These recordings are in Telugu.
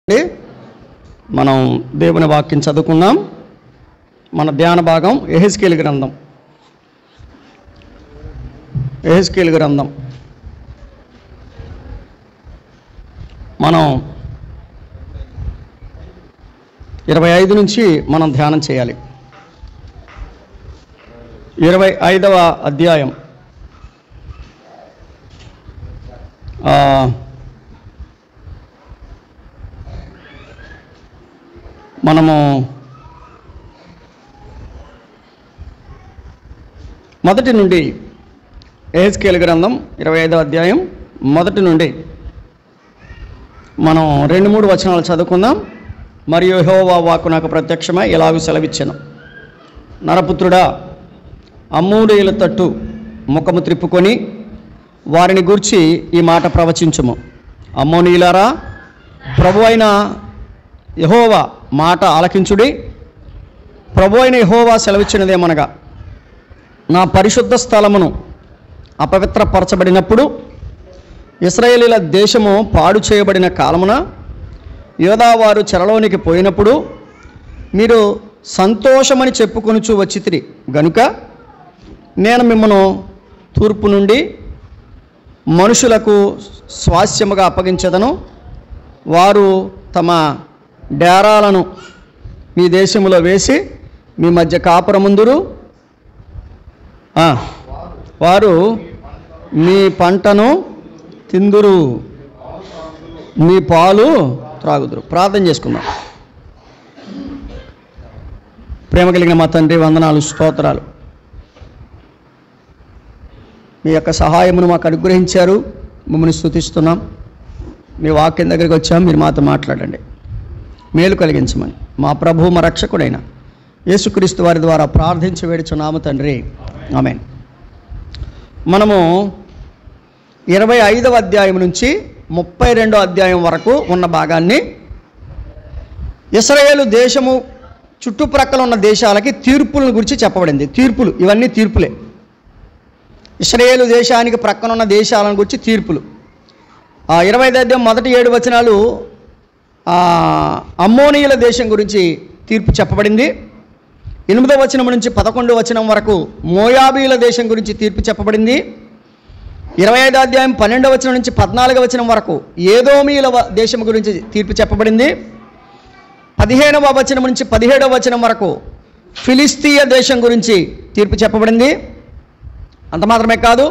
మనం దేవుని వాక్యం చదువుకుందాం. మన ధ్యాన భాగం యెహెజ్కేలు గ్రంథం. యెహెజ్కేలు గ్రంథం మనం 25 నుంచి మనం ధ్యానం చేయాలి. 25వ అధ్యాయం మనము మొదటి నుండి యెహెజ్కేలు గ్రంథం 25వ అధ్యాయం మొదటి నుండి మనం 2-3 వచనాలు చదువుకుందాం. మరియు యెహోవా వాక్కు నాకు ప్రత్యక్షమై ఇలాగూ సెలవిచ్చెను, నరపుత్రుడా, అమ్మోనీయుల తట్టు ముఖము త్రిప్పుకొని వారిని గూర్చి ఈ మాట ప్రవచించుము. అమ్మోనీయులారా, ప్రభువైన యెహోవా మాట ఆలకించుడి. ప్రభువైన యెహోవా సెలవిచ్చినదేమనగా, నా పరిశుద్ధ స్థలమును అపవిత్రపరచబడినప్పుడు, ఇశ్రాయేలీల దేశము పాడు చేయబడిన కాలమున, యోధావారు చెరలోనికి పోయినప్పుడు మీరు సంతోషమని చెప్పుకొనుచు వచ్చితిరి గనుక నేను మిమ్మను తూర్పు నుండి మనుషులకు స్వాస్థ్యముగా అప్పగించెదను. వారు తమ డేరాలను మీ దేశములో వేసి మీ మధ్య కాపురముందురు. వారు మీ పంటను తిందురు, మీ పాలు త్రాగుదురు. ప్రార్థన చేసుకుందాం. ప్రేమ కలిగిన మా తండ్రి, వందనాలు, స్తోత్రాలు. మీ యొక్క సహాయమును మాకు అనుగ్రహించారు. మమ్మల్ని స్తుతిస్తున్నాం. మీ వాక్యం దగ్గరికి వచ్చాం. మీరు మాతో మాట్లాడండి, మేలు కలిగించమని మా ప్రభు మా రక్షకుడైన యేసుక్రీస్తు వారి ద్వారా ప్రార్థించి వేడుచున్నాము తండ్రి, ఆమేన్. మనము 25వ అధ్యాయం నుంచి 32వ అధ్యాయం వరకు ఉన్న భాగాన్ని ఇశ్రాయేలు దేశము చుట్టుప్రక్కల ఉన్న దేశాలకి తీర్పులను గురించి చెప్పబడింది. తీర్పులు, ఇవన్నీ తీర్పులే. ఇశ్రాయేలు దేశానికి ప్రక్కన ఉన్న దేశాలను గురించి తీర్పులు. 25వ అధ్యాయం మొదటి 7 వచనాలు అమ్మోనీయుల దేశం గురించి తీర్పు చెప్పబడింది. 8వ వచనం నుంచి 11వ వచనం వరకు మోయాబీల దేశం గురించి తీర్పు చెప్పబడింది. 25వ అధ్యాయం 12వ వచనం నుంచి 14వ వచనం వరకు ఏదోమీయుల దేశం గురించి తీర్పు చెప్పబడింది. 15వ వచనం నుంచి 17వ వచనం వరకు ఫిలిస్తీయ దేశం గురించి తీర్పు చెప్పబడింది. అంత మాత్రమే కాదు,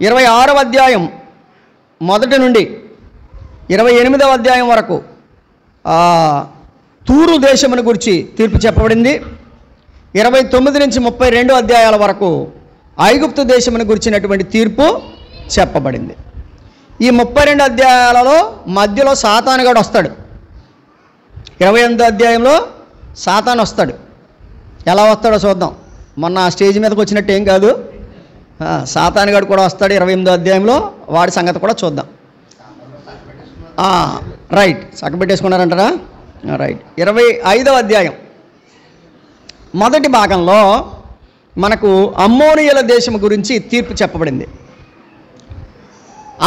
26వ అధ్యాయం మొదటి నుండి 28వ అధ్యాయం వరకు తూరు దేశమును గురించి తీర్పు చెప్పబడింది. 29 నుంచి 32 అధ్యాయాల వరకు ఐగుప్తు దేశమును గురించినటువంటి తీర్పు చెప్పబడింది. ఈ 32 అధ్యాయాలలో మధ్యలో సాతానుగాడు వస్తాడు. 28వ అధ్యాయంలో సాతాను వస్తాడు. ఎలా వస్తాడో చూద్దాం. మొన్న స్టేజ్ మీదకి వచ్చినట్టు ఏం కాదు, సాతానుగాడు కూడా వస్తాడు 28వ అధ్యాయంలో. వాడి సంగతి కూడా చూద్దాం. రైట్, చక్కబెట్టేసుకున్నారంటారా? రైట్. 25వ అధ్యాయం మొదటి భాగంలో మనకు అమ్మోనీయుల దేశం గురించి తీర్పు చెప్పబడింది.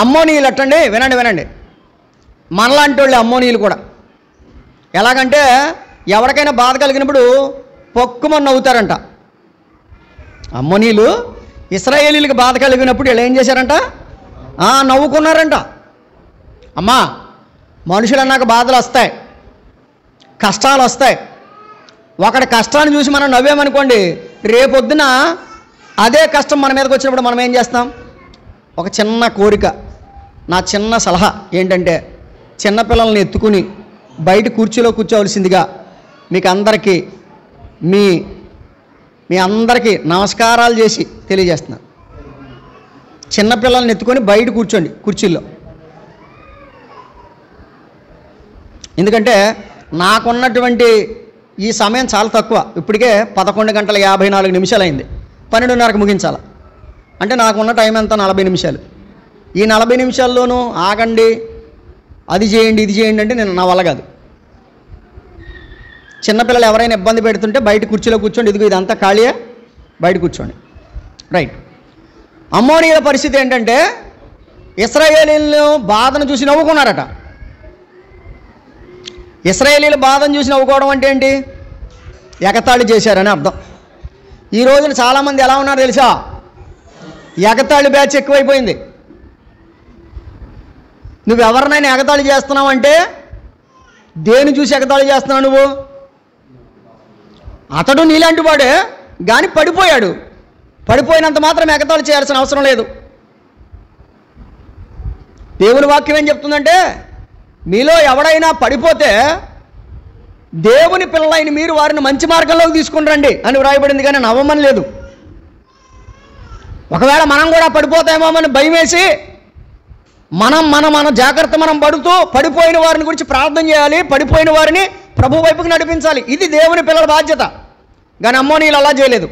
అమ్మోనీయులు అట్టండి, వినండి, మనలాంటి వాళ్ళు అమ్మోనీయులు కూడా. ఎలాగంటే ఎవరికైనా బాధ కలిగినప్పుడు పొక్కుమని నవ్వుతారంట. అమ్మోనీయులు ఇశ్రాయేలీలకు బాధ కలిగినప్పుడు వీళ్ళు ఏం చేశారంట? నవ్వుకున్నారంట. అమ్మా, మనుషులు అన్నాక బాధలు వస్తాయి, కష్టాలు వస్తాయి. ఒకటి కష్టాన్ని చూసి మనం నవ్వామనుకోండి, రేపొద్దున అదే కష్టం మన మీదకి వచ్చినప్పుడు మనం ఏం చేస్తాం? ఒక చిన్న కోరిక, నా చిన్న సలహా ఏంటంటే, చిన్నపిల్లల్ని ఎత్తుకుని బయట కుర్చీలో కూర్చోవలసిందిగా మీకు అందరికీ మీ అందరికీ నమస్కారాలు చేసి తెలియజేస్తున్నాను. చిన్నపిల్లల్ని ఎత్తుకొని బయట కూర్చోండి కుర్చీల్లో. ఎందుకంటే నాకున్నటువంటి ఈ సమయం చాలా తక్కువ. ఇప్పటికే 11 గంటల 54 నిమిషాలు అయింది. 12:30కి ముగించాలి అంటే నాకున్న టైం ఎంత? 40 నిమిషాలు. ఈ 40 నిమిషాల్లోనూ ఆగండి, అది చేయండి, ఇది చేయండి అంటే నా వల్ల కాదు. చిన్నపిల్లలు ఎవరైనా ఇబ్బంది పెడుతుంటే బయట కుర్చీలో కూర్చోండి. ఇదిగో ఇదంతా ఖాళీయే, బయట కూర్చోండి. రైట్. అమ్మోనీయుల పరిస్థితి ఏంటంటే, ఇశ్రాయేలీయులను బాధను చూసి నవ్వుకున్నారట. ఇశ్రాయేలీల బాధను చూసి నవ్వుకోవడం అంటే ఏంటి? ఎగతాళి చేశారని అర్థం. ఈ రోజున చాలామంది ఎలా ఉన్నారు తెలుసా? ఎగతాళి బ్యాచ్ ఎక్కువైపోయింది. నువ్వు ఎవరినైనా ఎగతాళి చేస్తున్నావు అంటే దేని చూసి ఎగతాళి చేస్తున్నావు నువ్వు? అతడు నీలాంటి వాడే కానీ పడిపోయాడు. పడిపోయినంత మాత్రం ఎగతాళి చేయాల్సిన అవసరం లేదు. దేవుని వాక్యం ఏం చెప్తుందంటే, మీలో ఎవడైనా పడిపోతే దేవుని పిల్లలైన మీరు వారిని మంచి మార్గంలోకి తీసుకుని రండి అని వ్రాయబడింది, కానీ నవ్వమని లేదు. ఒకవేళ మనం కూడా పడిపోతామో అని భయం వేసి మన జాగ్రత్త మనం పడుతూ పడిపోయిన వారిని గురించి ప్రార్థన చేయాలి, పడిపోయిన వారిని ప్రభు వైపుకి నడిపించాలి. ఇది దేవుని పిల్లల బాధ్యత. కానీ అమ్మోనీయులు అలా చేయలేదు.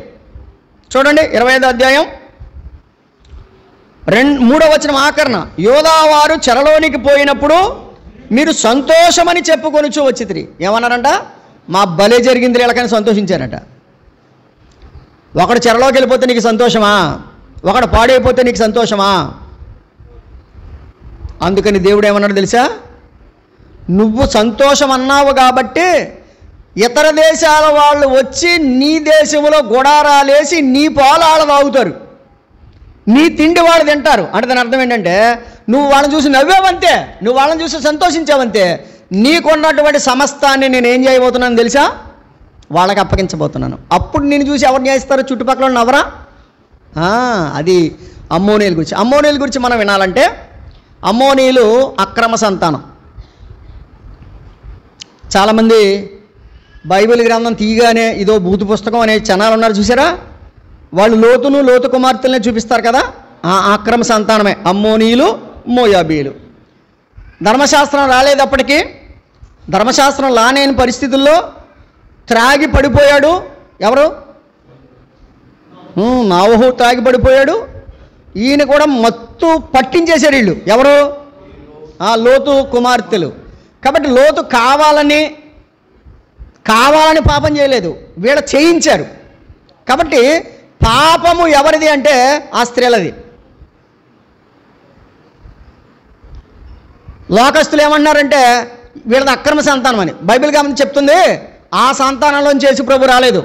చూడండి 25వ అధ్యాయం 3వ వచనం ఆఖరణ. యోదావారు చెరలోనికి పోయినప్పుడు మీరు సంతోషమని చెప్పుకొనుచు వచ్చితిరి. ఏమన్నారంట? మా భలే జరిగింది వీళ్ళకని సంతోషించారట. ఒకడు చెరలోకి వెళ్ళిపోతే నీకు సంతోషమా? ఒకడు పాడైపోతే నీకు సంతోషమా? అందుకని దేవుడు ఏమన్నాడు తెలుసా? నువ్వు సంతోషం అన్నావు కాబట్టి ఇతర దేశాల వాళ్ళు వచ్చి నీ దేశంలో గుడారాలేసి నీ పాలు ఆడ తాగుతారు, నీ తిండి వాళ్ళు తింటారు. అంటే దాని అర్థం ఏంటంటే, నువ్వు వాళ్ళని చూసి నవ్వావంతే, నువ్వు వాళ్ళని చూసి సంతోషించావంతే, నీకున్నటువంటి సమస్తాన్ని నేను ఏం చేయబోతున్నాను తెలుసా? వాళ్ళకి అప్పగించబోతున్నాను. అప్పుడు నేను చూసి ఎవరు న్యాయిస్తారో? చుట్టుపక్కల నవ్వరా? అది అమ్మోనీయుల గురించి. అమ్మోనీయుల గురించి మనం వినాలంటే, అమ్మోనీయులు అక్రమ సంతానం. చాలామంది బైబిల్ గ్రంథం తీయగానే ఇదో బూతు పుస్తకం అనే జనాలు ఉన్నారు చూసారా? వాళ్ళు లోతు కుమార్తెలనే చూపిస్తారు కదా, ఆ అక్రమ సంతానమే అమ్మోనీయులు, మోయాబీయులు. ధర్మశాస్త్రం రాలేదప్పటికీ, ధర్మశాస్త్రం లానేని పరిస్థితుల్లో త్రాగి పడిపోయాడు. ఎవరు? నావహు త్రాగి పడిపోయాడు. ఈయన కూడా మత్తు పట్టించేశారు వీళ్ళు. ఎవరు? లోతు కుమార్తెలు. కాబట్టి లోతు కావాలని పాపం చేయలేదు, వీళ్ళ చేయించారు. కాబట్టి పాపము ఎవరిది అంటే ఆ స్త్రీలది. లోకస్తులు ఏమన్నారంటే వీళ్ళది అక్రమ సంతానం అని. బైబిల్ గమనించి చెప్తుంది, ఆ సంతానంలోంచి యేసు ప్రభు రాలేదు.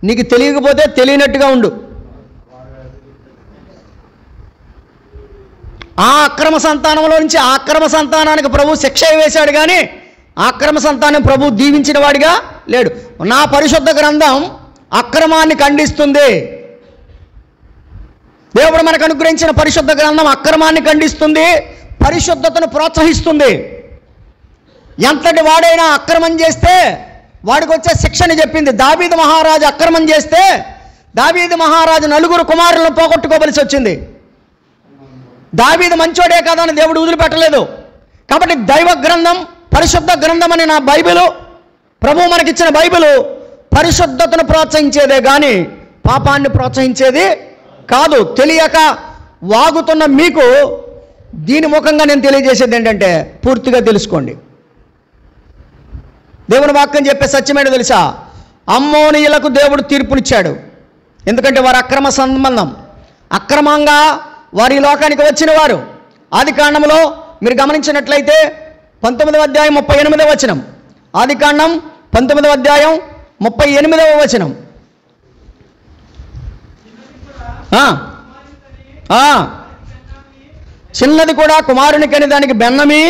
నీకు తెలియకపోతే తెలియనట్టుగా ఉండు. ఆ అక్రమ సంతానంలో నుంచి ఆ అక్రమ సంతానానికి ప్రభు శిక్ష వేశాడు, కానీ ఆ అక్రమ సంతానం ప్రభు దీవించిన వాడిగా లేడు. నా పరిశుద్ధ గ్రంథం అక్రమాన్ని ఖండిస్తుంది. దేవుడు మనకు అనుగ్రహించిన పరిశుద్ధ గ్రంథం అక్రమాన్ని ఖండిస్తుంది, పరిశుద్ధతను ప్రోత్సహిస్తుంది. ఎంతటి వాడైనా అక్రమం చేస్తే వాడికి వచ్చే శిక్షని చెప్పింది. దావీదు మహారాజు అక్రమం చేస్తే దావీదు మహారాజు 4 కుమారులను పోగొట్టుకోవలసి వచ్చింది. దావీదు మంచోడే కదా అని దేవుడు వదిలిపెట్టలేదు. కాబట్టి దైవ గ్రంథం, పరిశుద్ధ గ్రంథం అని నా బైబిలు, ప్రభు మనకిచ్చిన బైబిలు పరిశుద్ధతను ప్రోత్సహించేదే కానీ పాపాన్ని ప్రోత్సహించేది కాదు. తెలియక వాగుతున్న మీకు దీని ముఖంగా నేను తెలియజేసేది ఏంటంటే, పూర్తిగా తెలుసుకోండి. దేవుని వాక్యం చెప్పే సత్యమేంటో తెలుసా? అమ్మోనీయులకు దేవుడు తీర్పునిచ్చాడు. ఎందుకంటే వారు అక్రమ సంబంధం, అక్రమంగా వారి లోకానికి వచ్చిన వారు. ఆదికాండంలో మీరు గమనించినట్లయితే 19వ అధ్యాయం 38వ వచనం. ఆదికాండం 19వ అధ్యాయం 38వ వచనం. చిన్నది కూడా కుమారునికని దానికి బెన్నమి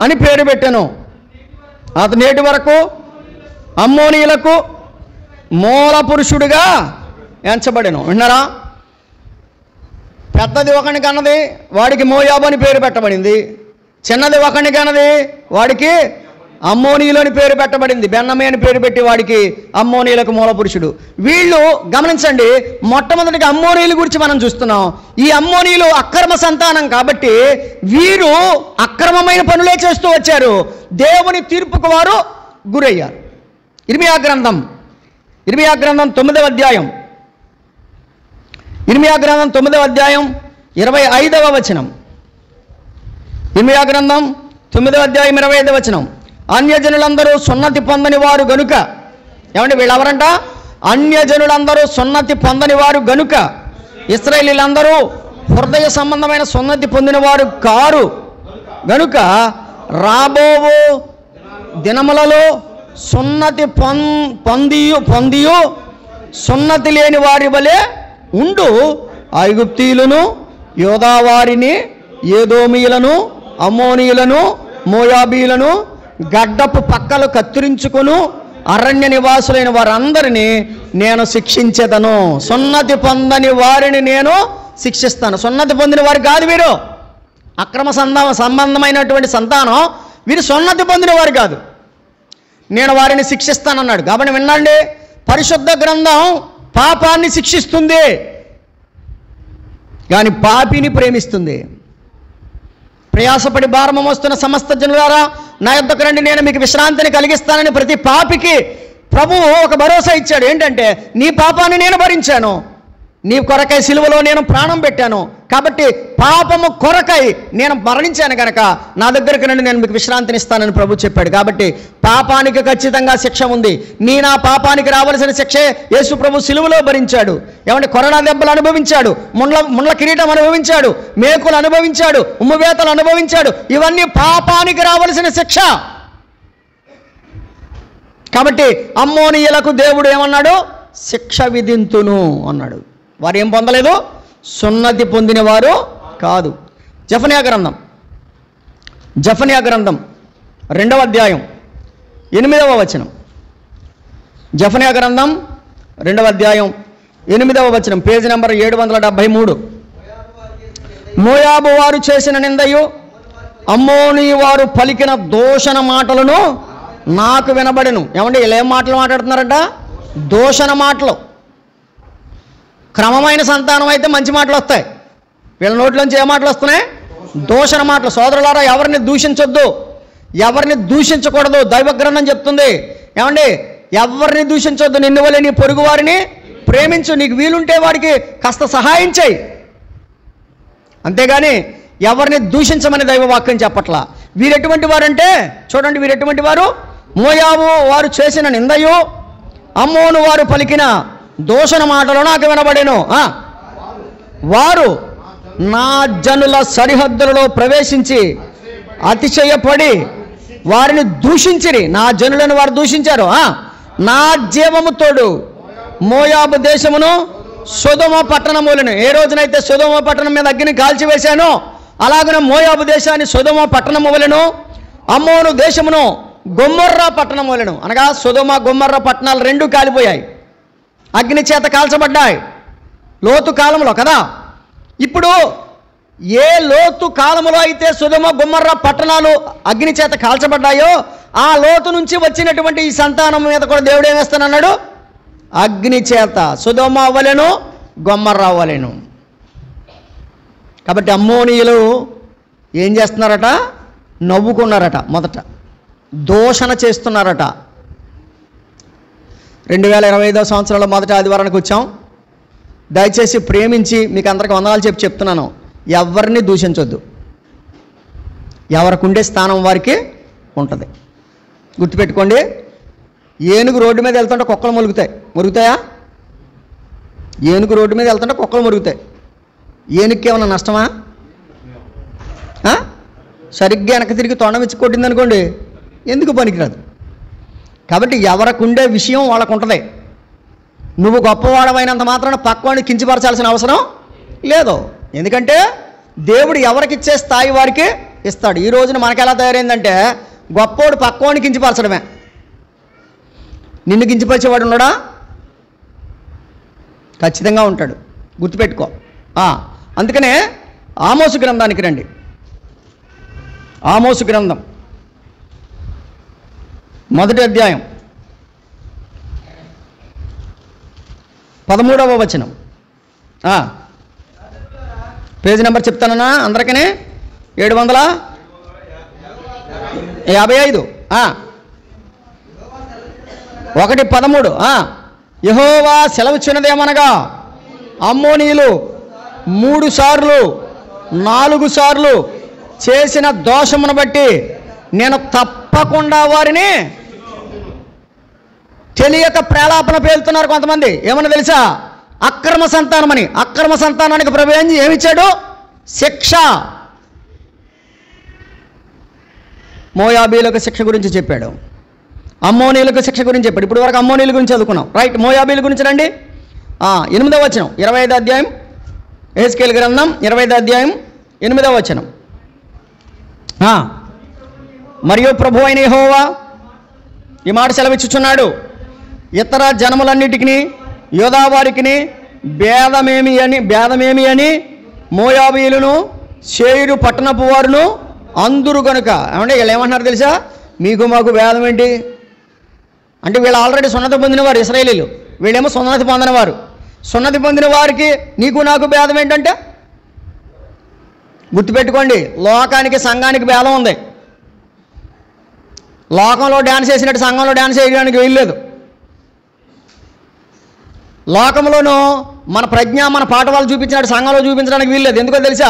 అని పేరు పెట్టాను. అతను నేటి వరకు అమ్మోనీయులకు మూల పురుషుడిగా ఎంచబడెను. విన్నారా? పెద్దది ఒకనికి అన్నది వాడికి మోయాబు అని పేరు పెట్టబడింది. చిన్నది ఒకనికి అన్నది వాడికి అమ్మోనీయులు అని పేరు పెట్టబడింది. బెన్నమి అని పేరు పెట్టి వాడికి అమ్మోనీయులకు మూల పురుషుడు. వీళ్ళు గమనించండి, మొట్టమొదటిగా అమ్మోనీయుల గురించి మనం చూస్తున్నాం. ఈ అమ్మోనీయులు అక్రమ సంతానం కాబట్టి వీరు అక్రమమైన పనులే చేస్తూ వచ్చారు. దేవుని తీర్పుకు వారు గురయ్యారు. ఇర్మియా గ్రంథం 9వ అధ్యాయం 25వ వచనం. ఇర్మియా గ్రంథం 9వ అధ్యాయం 25వ వచనం. అన్యజనులందరూ సున్నతి పొందని వారు గనుక. ఏమంటే వీళ్ళెవరంట? అన్యజనులందరూ సున్నతి పొందని వారు గనుక ఇశ్రాయేలీలందరూ హృదయ సంబంధమైన సున్నతి పొందిన వారు కారు గనుక రాబోవు దినములలో సున్నతి పొందియు సున్నతి లేని వారి వలె ఉండు. ఐగుప్తీయులను, యోదావారిని, ఏదోమీయులను, అమ్మోనీయులను, మోయాబీలను, గడ్డపు పక్కలు కత్తిరించుకొను అరణ్య నివాసులైన వారందరినీ నేను శిక్షించెదను. సున్నతి పొందని వారిని నేను శిక్షిస్తాను. సున్నతి పొందిన వారు కాదు వీరు, అక్రమ సంబంధమైనటువంటి సంతానం, వీరు సున్నతి పొందిన వారు కాదు. నేను వారిని శిక్షిస్తానన్నాడు. కాబట్టి వినండి, పరిశుద్ధ గ్రంథం పాపాన్ని శిక్షిస్తుంది కానీ పాపిని ప్రేమిస్తుంది. ప్రయాసపడి భారము మోస్తున్న సమస్త జనులారా నా యొద్దకు రండి, నేను మీకు విశ్రాంతిని కలిగిస్తానని ప్రతి పాపికి ప్రభువు ఒక భరోసా ఇచ్చాడు. ఏంటంటే, నీ పాపాన్ని నేను భరించాను, నీ కొరకై సిలువలో నేను ప్రాణం పెట్టాను, కాబట్టి పాపము కొరకై నేను మరణించాను కనుక నా దగ్గరికి రండి, నేను మీకు విశ్రాంతిని ఇస్తానని ప్రభు చెప్పాడు. కాబట్టి పాపానికి ఖచ్చితంగా శిక్ష ఉంది. నా పాపానికి రావలసిన శిక్షే యేసు ప్రభు సిలువలో భరించాడు. ఏమంటే, కొరడా దెబ్బలు అనుభవించాడు, ముండ్ల కిరీటం అనుభవించాడు, మేకులు అనుభవించాడు, ఉమ్మువేతలు అనుభవించాడు. ఇవన్నీ పాపానికి రావలసిన శిక్ష. కాబట్టి అమ్మోనీయులకు దేవుడు ఏమన్నాడు? శిక్ష విధింతును అన్నాడు. వారు ఏం పొందలేదు? సున్నతి పొందిన వారు కాదు. జెఫన్యా గ్రంథం 2వ అధ్యాయం 8వ వచనం. జెఫన్యా గ్రంథం 2వ అధ్యాయం 8వ వచనం, పేజీ నెంబర్ 773. మోయాబు వారు చేసిన నిందయు అమ్మోనీ వారు పలికిన దూషణ మాటలను నాకు వినబడెను. ఏమంటే, ఇలా ఏం మాటలు మాట్లాడుతున్నారంట? దూషణ మాటలు. క్రమమైన సంతానం అయితే మంచి మాటలు వస్తాయి, వీళ్ళ నోట్లోంచి ఏ మాటలు వస్తున్నాయి? దూషణ మాటలు. సోదరులారా, ఎవరిని దూషించొద్దు, ఎవరిని దూషించకూడదు. దైవ గ్రంథం చెప్తుంది. ఏమండి, ఎవరిని దూషించొద్దు. నిన్ను వలె నీ పొరుగు వారిని ప్రేమించు, నీకు వీలుంటే వాడికి కాస్త సహాయం చేయి, అంతేగాని ఎవరిని దూషించమని దైవ వాక్యం చెప్పట్లా. వీరెటువంటి వారంటే చూడండి, వీరెటువంటి వారు? మోయాబు వారు చేసిన నిందయు అమ్మోను వారు పలికిన దూషణ మాటలు నాకు వినబడెను. వారు నా జనుల సరిహద్దులలో ప్రవేశించి అతిశయపడి వారిని దూషించిరి. నా జనులను వారు దూషించారు. నా జీవము తోడు మోయాబు దేశమును సొదొమ పట్టణములను, ఏ రోజునైతే సొదొమ పట్టణం మీద అగ్ని కాల్చివేశానో అలాగనే మోయాబు దేశాన్ని సొదొమ పట్టణము వలెను, అమ్మోను దేశమును గొమ్మొర్రా పట్టణం వలెను. అనగా సొదొమ గొమ్మొర్రా పట్టణాలు రెండు కాలిపోయాయి, అగ్ని చేత కాల్చబడ్డాయి లోతు కాలంలో కదా. ఇప్పుడు ఏ లోతు కాలంలో అయితే సొదొమ గొమ్మొర్రా పట్టణాలు అగ్ని చేత కాల్చబడ్డాయో ఆ లోతు నుంచి వచ్చినటువంటి ఈ సంతానం మీద కూడా దేవుడు ఏం వేస్తానన్నాడు? అగ్ని చేత సొదొమ అవ్వలేను, గొమ్మొర్రా అవ్వలేను. కాబట్టి అమ్మోనీయులు ఏం చేస్తున్నారట? నవ్వుకున్నారట, మొదట దూషణ చేస్తున్నారట. 2025వ సంవత్సరంలో మొదటి ఆదివారానికి వచ్చాం. దయచేసి ప్రేమించి మీకు అందరికి వందనాలు చెప్తున్నాను, ఎవరిని దూషించొద్దు. ఎవరికి ఉండే స్థానం వారికి ఉంటుంది. గుర్తుపెట్టుకోండి, ఏనుగు రోడ్డు మీద వెళ్తుంటే కుక్కలు మురుగుతాయా? ఏనుగు రోడ్డు మీద వెళ్తుంటే కుక్కలు మురుగుతాయి. ఏనుగుకి ఏమన్నా నష్టమా? సరిగ్గా వెనక తిరిగి తొండమిచ్చి కొట్టింది అనుకోండి, ఎందుకు పనికిరాదు. కాబట్టి ఎవరికి ఉండే విషయం వాళ్ళకు ఉంటుంది. నువ్వు గొప్పవాడమైనంత మాత్రాన పక్కవాడిని కించపరచాల్సిన అవసరం లేదు. ఎందుకంటే దేవుడు ఎవరికిచ్చే స్థాయి వారికి ఇస్తాడు. ఈ రోజున మనకు ఎలా తయారైందంటే, గొప్పోడు పక్కవాడిని కించపరచడమే. నిన్ను కించపరిచేవాడు ఉన్నాడా? ఖచ్చితంగా ఉంటాడు, గుర్తుపెట్టుకో. అందుకనే ఆమోసు గ్రంథానికి రండి. ఆమోసు గ్రంథం 1వ అధ్యాయం 13వ వచనం. Page number చెప్తానన్నా అందరికనే, 755 1:13. యెహోవా సెలవిచ్చినదేమనగా, అమ్మోనీయులు 3 సార్లు 4 సార్లు చేసిన దోషమును బట్టి నేను తప్పకుండా వారిని, తెలియక ప్రేలాపన పేలుతున్నారు కొంతమంది. ఏమన్నా తెలుసా? అక్రమ సంతానమని. అక్రమ సంతానానికి ప్రభు ఏమిచ్చాడు? శిక్ష. మోయాబీలకు శిక్ష గురించి చెప్పాడు, అమ్మోనీలకు శిక్ష గురించి చెప్పాడు. ఇప్పుడు వరకు అమ్మోనీల గురించి చదువుకున్నాం, రైట్. మోయాబీల గురించి రండి. 8వ వచనం 25వ అధ్యాయం, యెహెజ్కేలు గ్రంథం 25వ అధ్యాయం 8వ వచనం. మరియు ప్రభు అయిన యెహోవా ఈ మాట సెలవిచ్చుచున్నాడు, ఇతర జనములన్నిటికీ యోధా వారికి భేదమేమి అని మోయాబీలను శేయరు పట్టణపు వారును అందరు కనుక. ఏమంటే వీళ్ళు ఏమంటున్నారు తెలుసా? మీకు మాకు భేదం ఏంటి అంటే, వీళ్ళు ఆల్రెడీ సున్నతి పొందినవారు ఇశ్రాయేలీలు, వీళ్ళేమో సున్నతి పొందినవారు. సున్నతి పొందిన వారికి నీకు నాకు భేదం ఏంటంటే, గుర్తుపెట్టుకోండి, లోకానికి సంఘానికి భేదం ఉంది. లోకంలో డ్యాన్స్ వేసినట్టు సంఘంలో డ్యాన్స్ వేయడానికి వీల్లేదు. లోకంలోనూ మన ప్రజ్ఞ మన పాఠవాలు చూపించినట్టు సంఘంలో చూపించడానికి వీల్లేదు. ఎందుకో తెలుసా?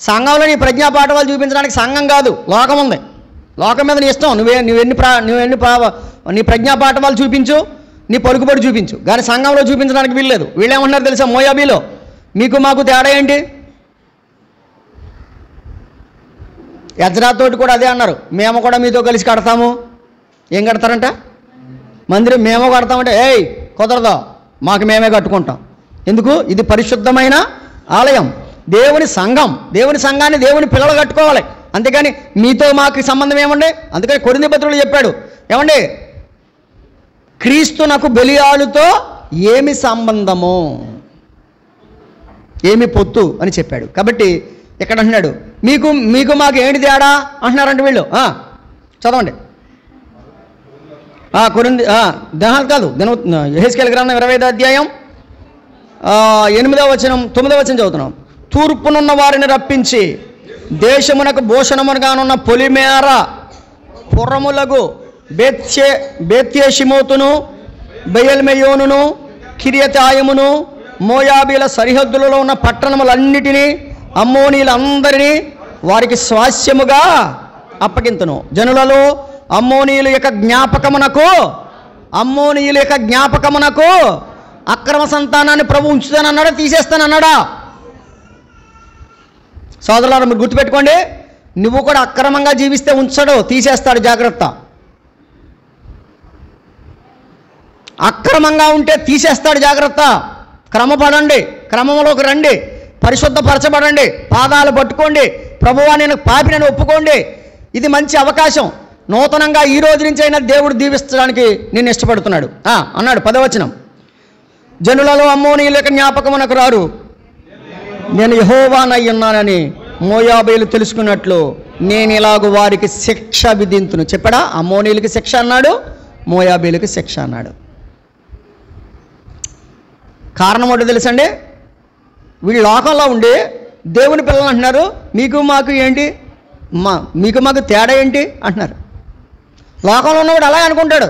సంఘంలో నీ ప్రజ్ఞా పాఠవాలు చూపించడానికి సంఘం కాదు, లోకం ఉంది. లోకం మీద నీ ఇష్టం, నీ ప్రజ్ఞా పాఠవాలు చూపించు, నీ పలుకుబడి చూపించు, కానీ సంఘంలో చూపించడానికి వీల్లేదు. వీళ్ళేమన్నారు తెలుసా? మోయాబీలో మీకు మాకు తేడా ఏంటి? ఎజ్రాతోటి కూడా అదే అన్నారు, మేము కూడా మీతో కలిసి కడతాము. ఏం కడతారంట? మందిరం మేము కడతామంటే, ఏయ్ కుదరదా, మాకు మేమే కట్టుకుంటాం. ఎందుకు? ఇది పరిశుద్ధమైన ఆలయం, దేవుని సంఘం. దేవుని సంఘాన్ని దేవుని పిల్లలు కట్టుకోవాలి, అంతేగాని మీతో మాకు సంబంధం ఏమండి? అందుకని కొరింథీ పత్రికలో చెప్పాడు, ఏమండి, క్రీస్తునకు బెలియాలుతో ఏమి సంబంధము, ఏమి పొత్తు అని చెప్పాడు. కాబట్టి ఇక్కడ అంటున్నాడు, మీకు మాకు ఏంటి తేడా అంటున్నారంటే వీళ్ళు. చదవండి. కొరింథీ దేహాలు కాదు, యెహెజ్కేలు గ్రంథం 25వ అధ్యాయం 8వ వచనం 9వ వచనం చదువుతున్నాం. తూర్పునున్న వారిని రప్పించి దేశమునకు భూషణముగానున్న పొలిమేర పురములకు బేత్యేషిమోతును బయల్మెయోనును కిరియతాయమును మోయాబీల సరిహద్దులలో ఉన్న పట్టణములన్నిటినీ అమ్మోనీలందరినీ వారికి స్వాస్యముగా అప్పగింతును. జనులలో అమ్మోనీయుల యొక్క జ్ఞాపకమునకు అక్రమ సంతానాన్ని ప్రభు ఉంచుతానన్నాడా, తీసేస్తానన్నాడా? సోదరులారా, మీరు గుర్తుపెట్టుకోండి, నువ్వు కూడా అక్రమంగా జీవిస్తే ఉంచడు, తీసేస్తాడు, జాగ్రత్త. అక్రమంగా ఉంటే తీసేస్తాడు, జాగ్రత్త. క్రమపడండి, క్రమంలోకి రండి, పరిశుద్ధపరచబడండి, పాదాలు పట్టుకోండి, ప్రభువా నేను పాపినని ఒప్పుకోండి. ఇది మంచి అవకాశం. నూతనంగా ఈ రోజు నుంచి అయినా దేవుడు దీవించడానికి నేను ఇష్టపడుతున్నాడు అన్నాడు. 10వ వచనం. జనులలో అమ్మోనీయుల యొక్క జ్ఞాపకమునకు రారు, నేను యెహోవానై ఉన్నానని మోయాబీలు తెలుసుకున్నట్లు నేను ఇలాగ వారికి శిక్ష విధింతును. చెప్పాడా? అమ్మోనీయులకి శిక్ష అన్నాడు, మోయాబీలకి శిక్ష అన్నాడు. కారణం ఏంటో తెలుసండి? వీళ్ళు లోకంలో ఉండి దేవుని పిల్లలు అంటున్నారు, మీకు మాకు ఏంటి, మీకు మాకు తేడా ఏంటి అంటున్నారు. లోకంలో ఉన్నవాడు అలా అనుకుంటాడు,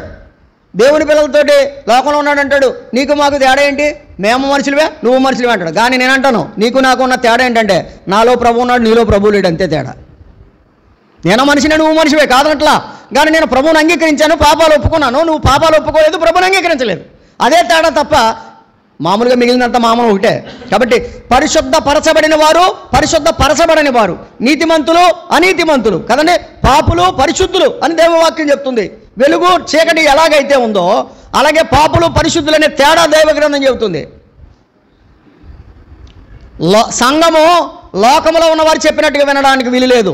దేవుని పిల్లలతోటి లోకంలో ఉన్నాడు అంటాడు, నీకు మాకు తేడా ఏంటి, మేము మనుషులవే నువ్వు మనుషులవే అంటాడు. కానీ నేను అంటాను, నీకు నాకు ఉన్న తేడా ఏంటంటే నాలో ప్రభు ఉన్నాడు, నీలో ప్రభు లేడు, అంతే తేడా. నేను మనిషినే, నువ్వు మనిషివే కాదనట్లా, కానీ నేను ప్రభువుని అంగీకరించాను, పాపాలు ఒప్పుకున్నాను, నువ్వు పాపాలు ఒప్పుకోలేదు, ప్రభువుని అంగీకరించలేదు. అదే తేడా తప్ప మామూలుగా మిగిలినంత మామూలు ఒకటే. కాబట్టి పరిశుద్ధపరచబడిన వారు, నీతిమంతులు అనీతిమంతులు కదండి, పాపులు పరిశుద్ధులు అని దేవవాక్యం చెప్తుంది. వెలుగు చీకటి ఎలాగైతే ఉందో అలాగే పాపులు పరిశుద్ధులు అనే తేడా దైవ గ్రంథం చెబుతుంది. సంఘము లోకంలో ఉన్నవారు చెప్పినట్టుగా వినడానికి వీలు లేదు.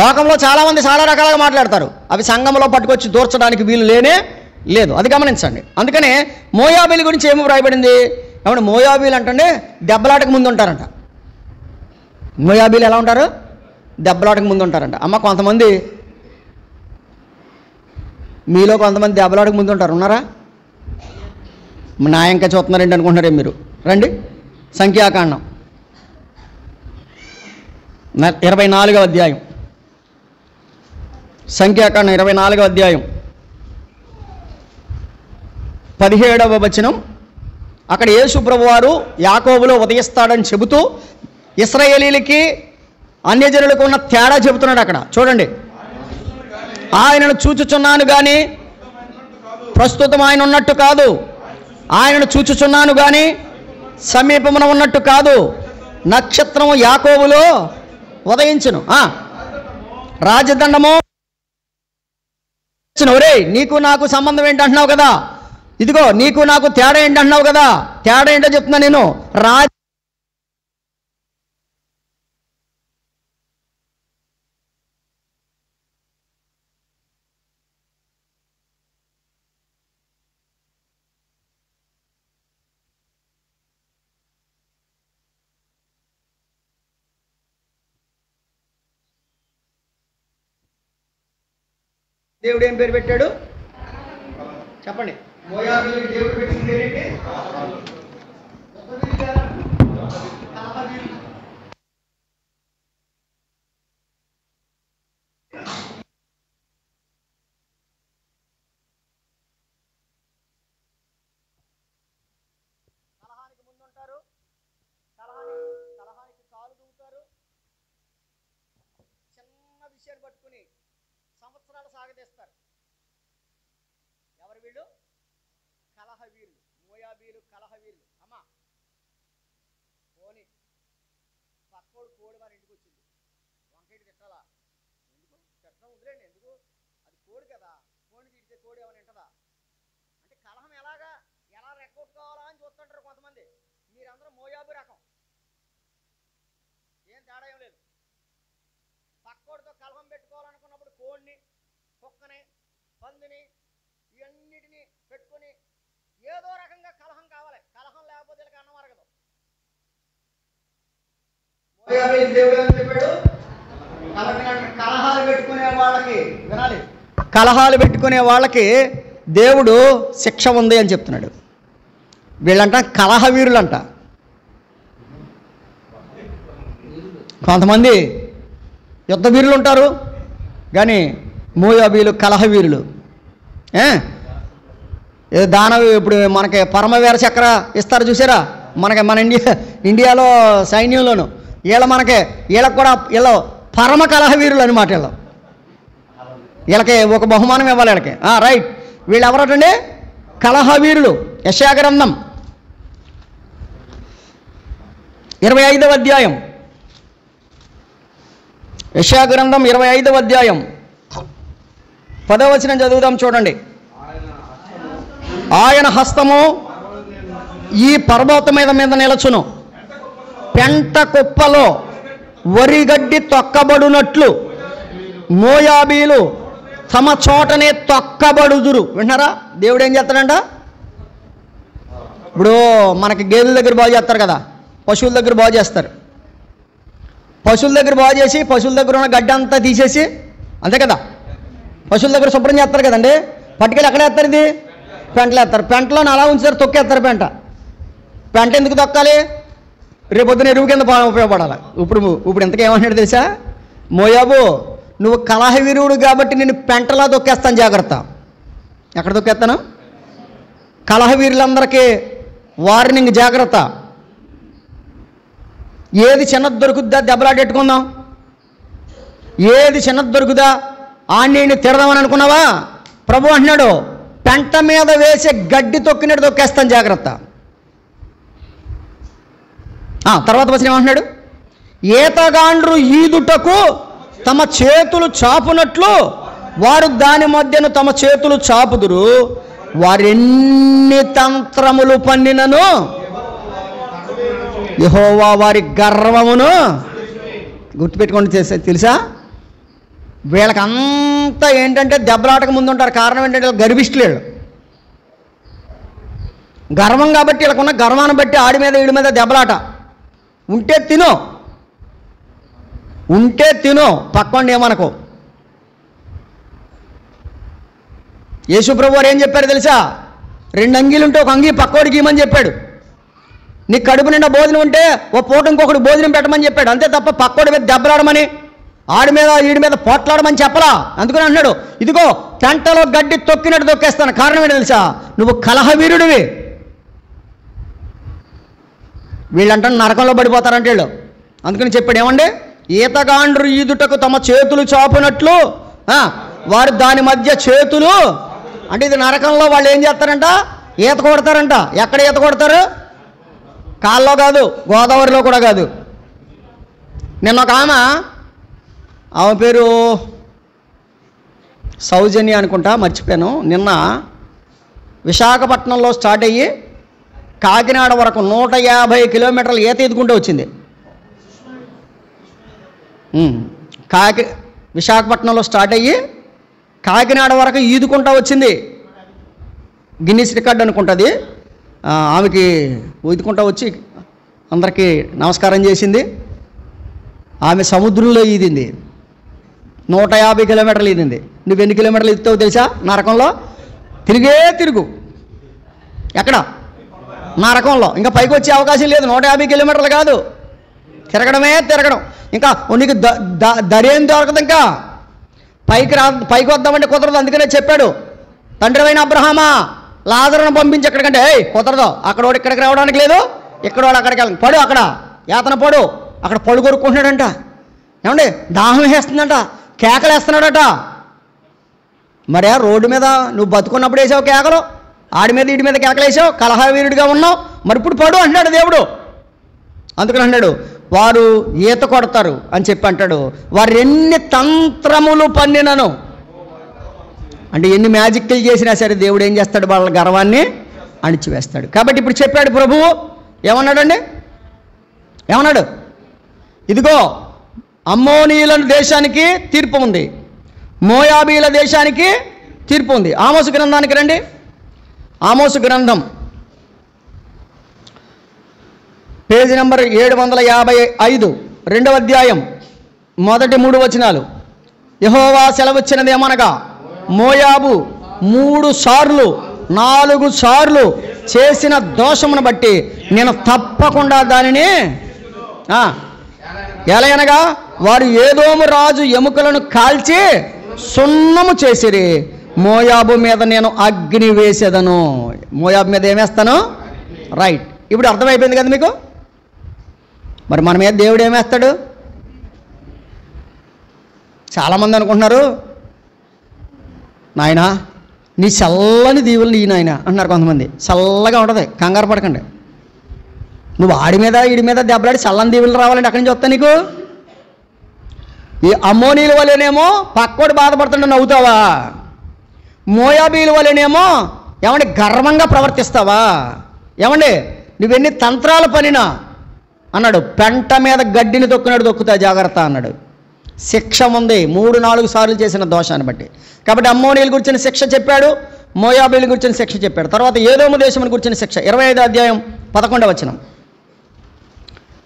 లోకంలో చాలామంది చాలా రకాలుగా మాట్లాడతారు, అవి సంఘంలో పట్టుకొచ్చి దూర్చడానికి వీలు లేనే లేదు. అది గమనించండి. అందుకనే మోయాబీల గురించి ఏమి వ్రాయబడింది? ఏమంటే మోయాబీలు అంటే దెబ్బలాటకు ముందు ఉంటారంట. మోయాబీలు ఎలా ఉంటారు? దెబ్బలాటకు ముందు ఉంటారంట. అమ్మ, కొంతమంది మీలో కొంతమంది దెబ్బలాటకు ముందు ఉంటారు, ఉన్నారా? నా ఇంకా చూస్తున్నారేంటి అనుకుంటున్నారే మీరు? రండి, సంఖ్యాకాండం 24వ అధ్యాయం. సంఖ్యాకాండం 24వ అధ్యాయం 17వ వచనం. అక్కడ యేసు ప్రభువారు యాకోబులో ఉదయిస్తాడని చెబుతూ ఇశ్రాయేలీలకి అన్యజనులకు ఉన్న తేడా చెబుతున్నాడు. అక్కడ చూడండి, ఆయనను చూచుచున్నాను కానీ ప్రస్తుతం ఆయన ఉన్నట్టు కాదు, ఆయనను చూచుచున్నాను కానీ సమీపమున ఉన్నట్టు కాదు, నక్షత్రము యాకోబులో ఉదయించును. రాజదండము. ఒరే నీకు నాకు సంబంధం ఏంటి అంటున్నావు కదా, ఇదిగో నీకు నాకు తేడా ఏంటి అంటున్నావు కదా, తేడా ఏంటో చెప్తున్నా నేను. దేవుడు ఏం పేరు పెట్టాడు చెప్పండి? మోయాబీయులకు దేవుడు పెట్టిన పేరేంటి? కలహానికి ముందుంటారు, కలహానికి కాలు దూగుతారు, చిన్న విషయాన్ని పట్టుకుని సంవత్సరాలు సాగదీస్తారు. ఎవరు వీళ్ళు? కలహవీరులు, మోయాబీలు కలహవీరులు. అమ్మా పోని పక్కోడు కోడి వారి ఇంటికి వచ్చింది, వంకాయటి తిట్టాలా? ఎందుకు తిట్టడం వదిలేండి, ఎందుకు, అది కోడి కదా, కోడి తిడితే కోడి ఏమైనా తింటదా? అంటే కలహం ఎలా రెక్కొట్టుకోవాలా అని చూస్తుంటారు కొంతమంది. మీరందరూ మోయాబీ రకం, ఏం తేడా ఏం లేదు. పక్కోడితో కలహం పెట్టుకోవాలనుకున్నప్పుడు కోడిని, కుక్కని, పందిని ఇవన్నిటిని పెట్టుకొని ఏదో రకంగా కలహం కావాలి. కలహం లేకపోతే వీళ్ళకి అన్నం అరగదు. కలహాలు పెట్టుకునే వాళ్ళకి వినాలి, కలహాలు పెట్టుకునే వాళ్ళకి దేవుడు శిక్ష ఉంది అని చెప్తున్నాడు. వీళ్ళంట కలహవీరులంట. కొంతమంది యుద్ధ వీరులు ఉంటారు, కానీ మోయాబీలు కలహవీరులు. దానవి ఇప్పుడు మనకి పరమవీర చక్ర ఇస్తారు చూసారా, మన ఇండియాలో సైన్యంలోను వీళ్ళకి కూడా పరమ కలహవీరులు అనమాట. వీళ్ళకి ఒక బహుమానం ఇవ్వాలి వీళ్ళకి. రైట్, వీళ్ళు ఎవరటండి? కలహవీరులు. యెషయా గ్రంథం 25వ అధ్యాయం, యెషయా గ్రంథం 25వ అధ్యాయం 10వ వచనం చదువుదాం చూడండి. ఆయన హస్తము ఈ పర్వతం మీద నిలచును, పెంట కుప్పలో వరిగడ్డి తొక్కబడునట్లు మోయాబీలు తమ చోటనే తొక్కబడుదురు. వింటారా? దేవుడు ఏం చేస్తాడంట? ఇప్పుడు మనకి గేదెల దగ్గర బాగు చేస్తారు కదా, పశువుల దగ్గర బాగు చేస్తారు. పశువుల దగ్గర బాగు చేసి పశువుల దగ్గర ఉన్న గడ్డి అంతా తీసేసి, అంతే కదా, పశువుల దగ్గర శుభ్రం చేస్తారు కదండి. పట్టుకెళ్ళి ఎక్కడ వేస్తారు? ఇది పెంటలు వేస్తారు. పెంటలో అలా ఉంచుతారు, తొక్కేస్తారు. పెంట ఎందుకు తొక్కాలి? రేపొద్దున ఎరువు కింద ఉపయోగపడాలి. ఇప్పుడు ఎంతకేమంటున్నాడు తెలుసా? మోయాబు, నువ్వు కలహవీరుడు కాబట్టి నేను పెంటలా తొక్కేస్తాను, జాగ్రత్త. ఎక్కడ తొక్కేస్తాను? కలహవీరులందరికీ వార్నింగ్, జాగ్రత్త. ఏది చిన్నది దొరుకుద్దా దెబ్బలాడెట్టుకుందాం, ఏది చిన్నది దొరుకుదా ఆడిని తిడదామని అనుకున్నావా? ప్రభు అంటున్నాడు, పెంట మీద వేసే గడ్డి తొక్కినట్టు తొక్కేస్తాను, జాగ్రత్త. తర్వాత వచ్చిన ఏమంటున్నాడు? ఈతగాండ్రు ఈదుటకు తమ చేతులు చాపునట్లు వారు దాని మధ్యను తమ చేతులు చాపుదురు, వారెన్ని తంత్రములు పన్నినను యెహోవా వారి గర్వమును గుర్తుపెట్టుకోండి. తెలుసా, వీళ్ళకి అంతా ఏంటంటే దెబ్బలాటకు ముందు ఉంటారు. కారణం ఏంటంటే గర్విష్ఠులు. గర్వం కాబట్టి వీళ్ళకున్న గర్వాన్ని బట్టి ఆడి మీద వీడి మీద దెబ్బలాట. ఉంటే తిను పక్కండి ఏమనుకో. యేసుప్రభు వారు ఏం చెప్పారు తెలుసా? 2 అంగీలు ఉంటే ఒక అంగీ పక్కోడికి ఇవ్వమని చెప్పాడు. నీకు కడుపు నిండా భోజనం ఉంటే ఓ పూట ఇంకొకటి భోజనం పెట్టమని చెప్పాడు. అంతే తప్ప పక్కోడి మీద దెబ్బలాడమని, ఆడి మీద వీడి మీద పోట్లాడమని చెప్పలా. అందుకని అంటున్నాడు, ఇదిగో పెంటలో గడ్డి తొక్కినట్టు తొక్కేస్తాను. కారణం ఏంటి తెలుసా? నువ్వు కలహవీరుడివి. వీళ్ళంటే నరకంలో పడిపోతారంటే వీళ్ళు. అందుకని చెప్పాడు ఏమండి? ఈతగాండ్రు ఈదుటకు తమ చేతులు చాపునట్లు వారు దాని మధ్య చేతులు, అంటే ఇది నరకంలో వాళ్ళు ఏం చేస్తారంట? ఈత కొడతారంట. ఎక్కడ ఈత కొడతారు? కాల్లో కాదు, గోదావరిలో కూడా కాదు. నిన్న ఒక ఆమె ఆమె పేరు సౌజన్య అనుకుంటా, మర్చిపోయాను. నిన్న విశాఖపట్నంలో స్టార్ట్ అయ్యి కాకినాడ వరకు 150 కిలోమీటర్లు ఈత ఎదుకుంటూ వచ్చింది. విశాఖపట్నంలో స్టార్ట్ అయ్యి కాకినాడ వరకు ఈదుకుంటూ వచ్చింది. గిన్నిస్ రికార్డ్ అనుకుంటుంది. ఆమెకి ఈదుకుంటూ వచ్చి అందరికీ నమస్కారం చేసింది. ఆమె సముద్రంలో ఈదింది, 150 కిలోమీటర్లు ఈదింది. నువ్వు ఎన్ని కిలోమీటర్లు ఈదుతావు తెలుసా? నరకంలో తిరుగు. ఎక్కడ? నరకంలో. ఇంకా పైకి వచ్చే అవకాశం లేదు. 150 కిలోమీటర్లు కాదు, తిరగడం. ఇంకా నీకు దరేం దొరకదు. ఇంకా పైకి వద్దామంటే కుదరదు. అందుకనే చెప్పాడు, తండ్రివైన అబ్రహామా లాజరును పంపించి ఎక్కడికంటే కుదరదు. అక్కడోడు ఇక్కడికి రావడానికి లేదు, ఇక్కడోడు అక్కడికి వెళ్ళి పడు, అక్కడ యాతన పడు. అక్కడ పడు కొరుక్కుంటున్నాడంట. ఏమండి, దాహం వేస్తుందంట, కేకలేస్తున్నాడట. మరే రోడ్డు మీద నువ్వు బతుకున్నప్పుడు వేసావు కేకలు, ఆడి మీద వీడి మీద కేకలు వేసావు, కలహవీరుడిగా ఉన్నావు. మరి ఇప్పుడు పడు అంటున్నాడు దేవుడు. అందుకని అన్నాడు, వారు ఈత కొడతారు అని చెప్పి అంటాడు. వారు ఎన్ని తంత్రములు పన్నినను, అంటే ఎన్ని మ్యాజిక్లు చేసినా సరే దేవుడు ఏం చేస్తాడు? వాళ్ళ గర్వాన్ని అణిచివేస్తాడు. కాబట్టి ఇప్పుడు చెప్పాడు ప్రభువు, ఏమన్నాడండి? ఏమన్నాడు? ఇదిగో అమ్మోనీయుల దేశానికి తీర్పు ఉంది, మోయాబీల దేశానికి తీర్పు ఉంది. ఆమోసు గ్రంథానికి రండి. ఆమోసు గ్రంథం పేజీ నెంబర్ 755, 2వ అధ్యాయం, మొదటి 3 వచనాలు. యెహోవా సెలవిచ్చినదేమనగా, మోయాబు 3 సార్లు 4 సార్లు చేసిన దోషమును బట్టి నేను తప్పకుండా దానిని ఎలయనగా వారు ఏదోము రాజు ఎముకలను కాల్చి సున్నము చేసిరి. మోయాబు మీద నేను అగ్ని వేసేదను. మోయాబు మీద ఏమేస్తాను? రైట్. ఇప్పుడు అర్థమైపోయింది కదా మీకు? మరి మన మీద దేవుడు ఏమేస్తాడు? చాలామంది అనుకుంటున్నారు, నాయనా నీ చల్లని దీవులు ఈ నాయన అంటున్నారు కొంతమంది. చల్లగా ఉంటుంది, కంగారు పడకండి. నువ్వు ఆడి మీద ఈడి మీద దెబ్బలాడి చల్లని దీవులు రావాలంటే అక్కడి నుంచి వస్తా నీకు? ఈ అమ్మోనీల వల్లనేమో పక్కోడు బాధపడుతుంటే నవ్వుతావా? మోయాబీల వల్లనేమో ఏమండి గర్వంగా ప్రవర్తిస్తావా? ఏమండి నువ్వెన్ని తంత్రాలు పనినా అన్నాడు, పెంట మీద గడ్డిని తొక్కున్నాడు తొక్కుతా జాగ్రత్త అన్నాడు. శిక్ష ఉంది 3-4 సార్లు చేసిన దోషాన్ని బట్టి. కాబట్టి అమ్మోనీల గురించిన శిక్ష చెప్పాడు, మోయాబీల గురించిన శిక్ష చెప్పాడు. తర్వాత ఏదోము దేశం గురించిన శిక్ష 25వ అధ్యాయం 11వ వచనం.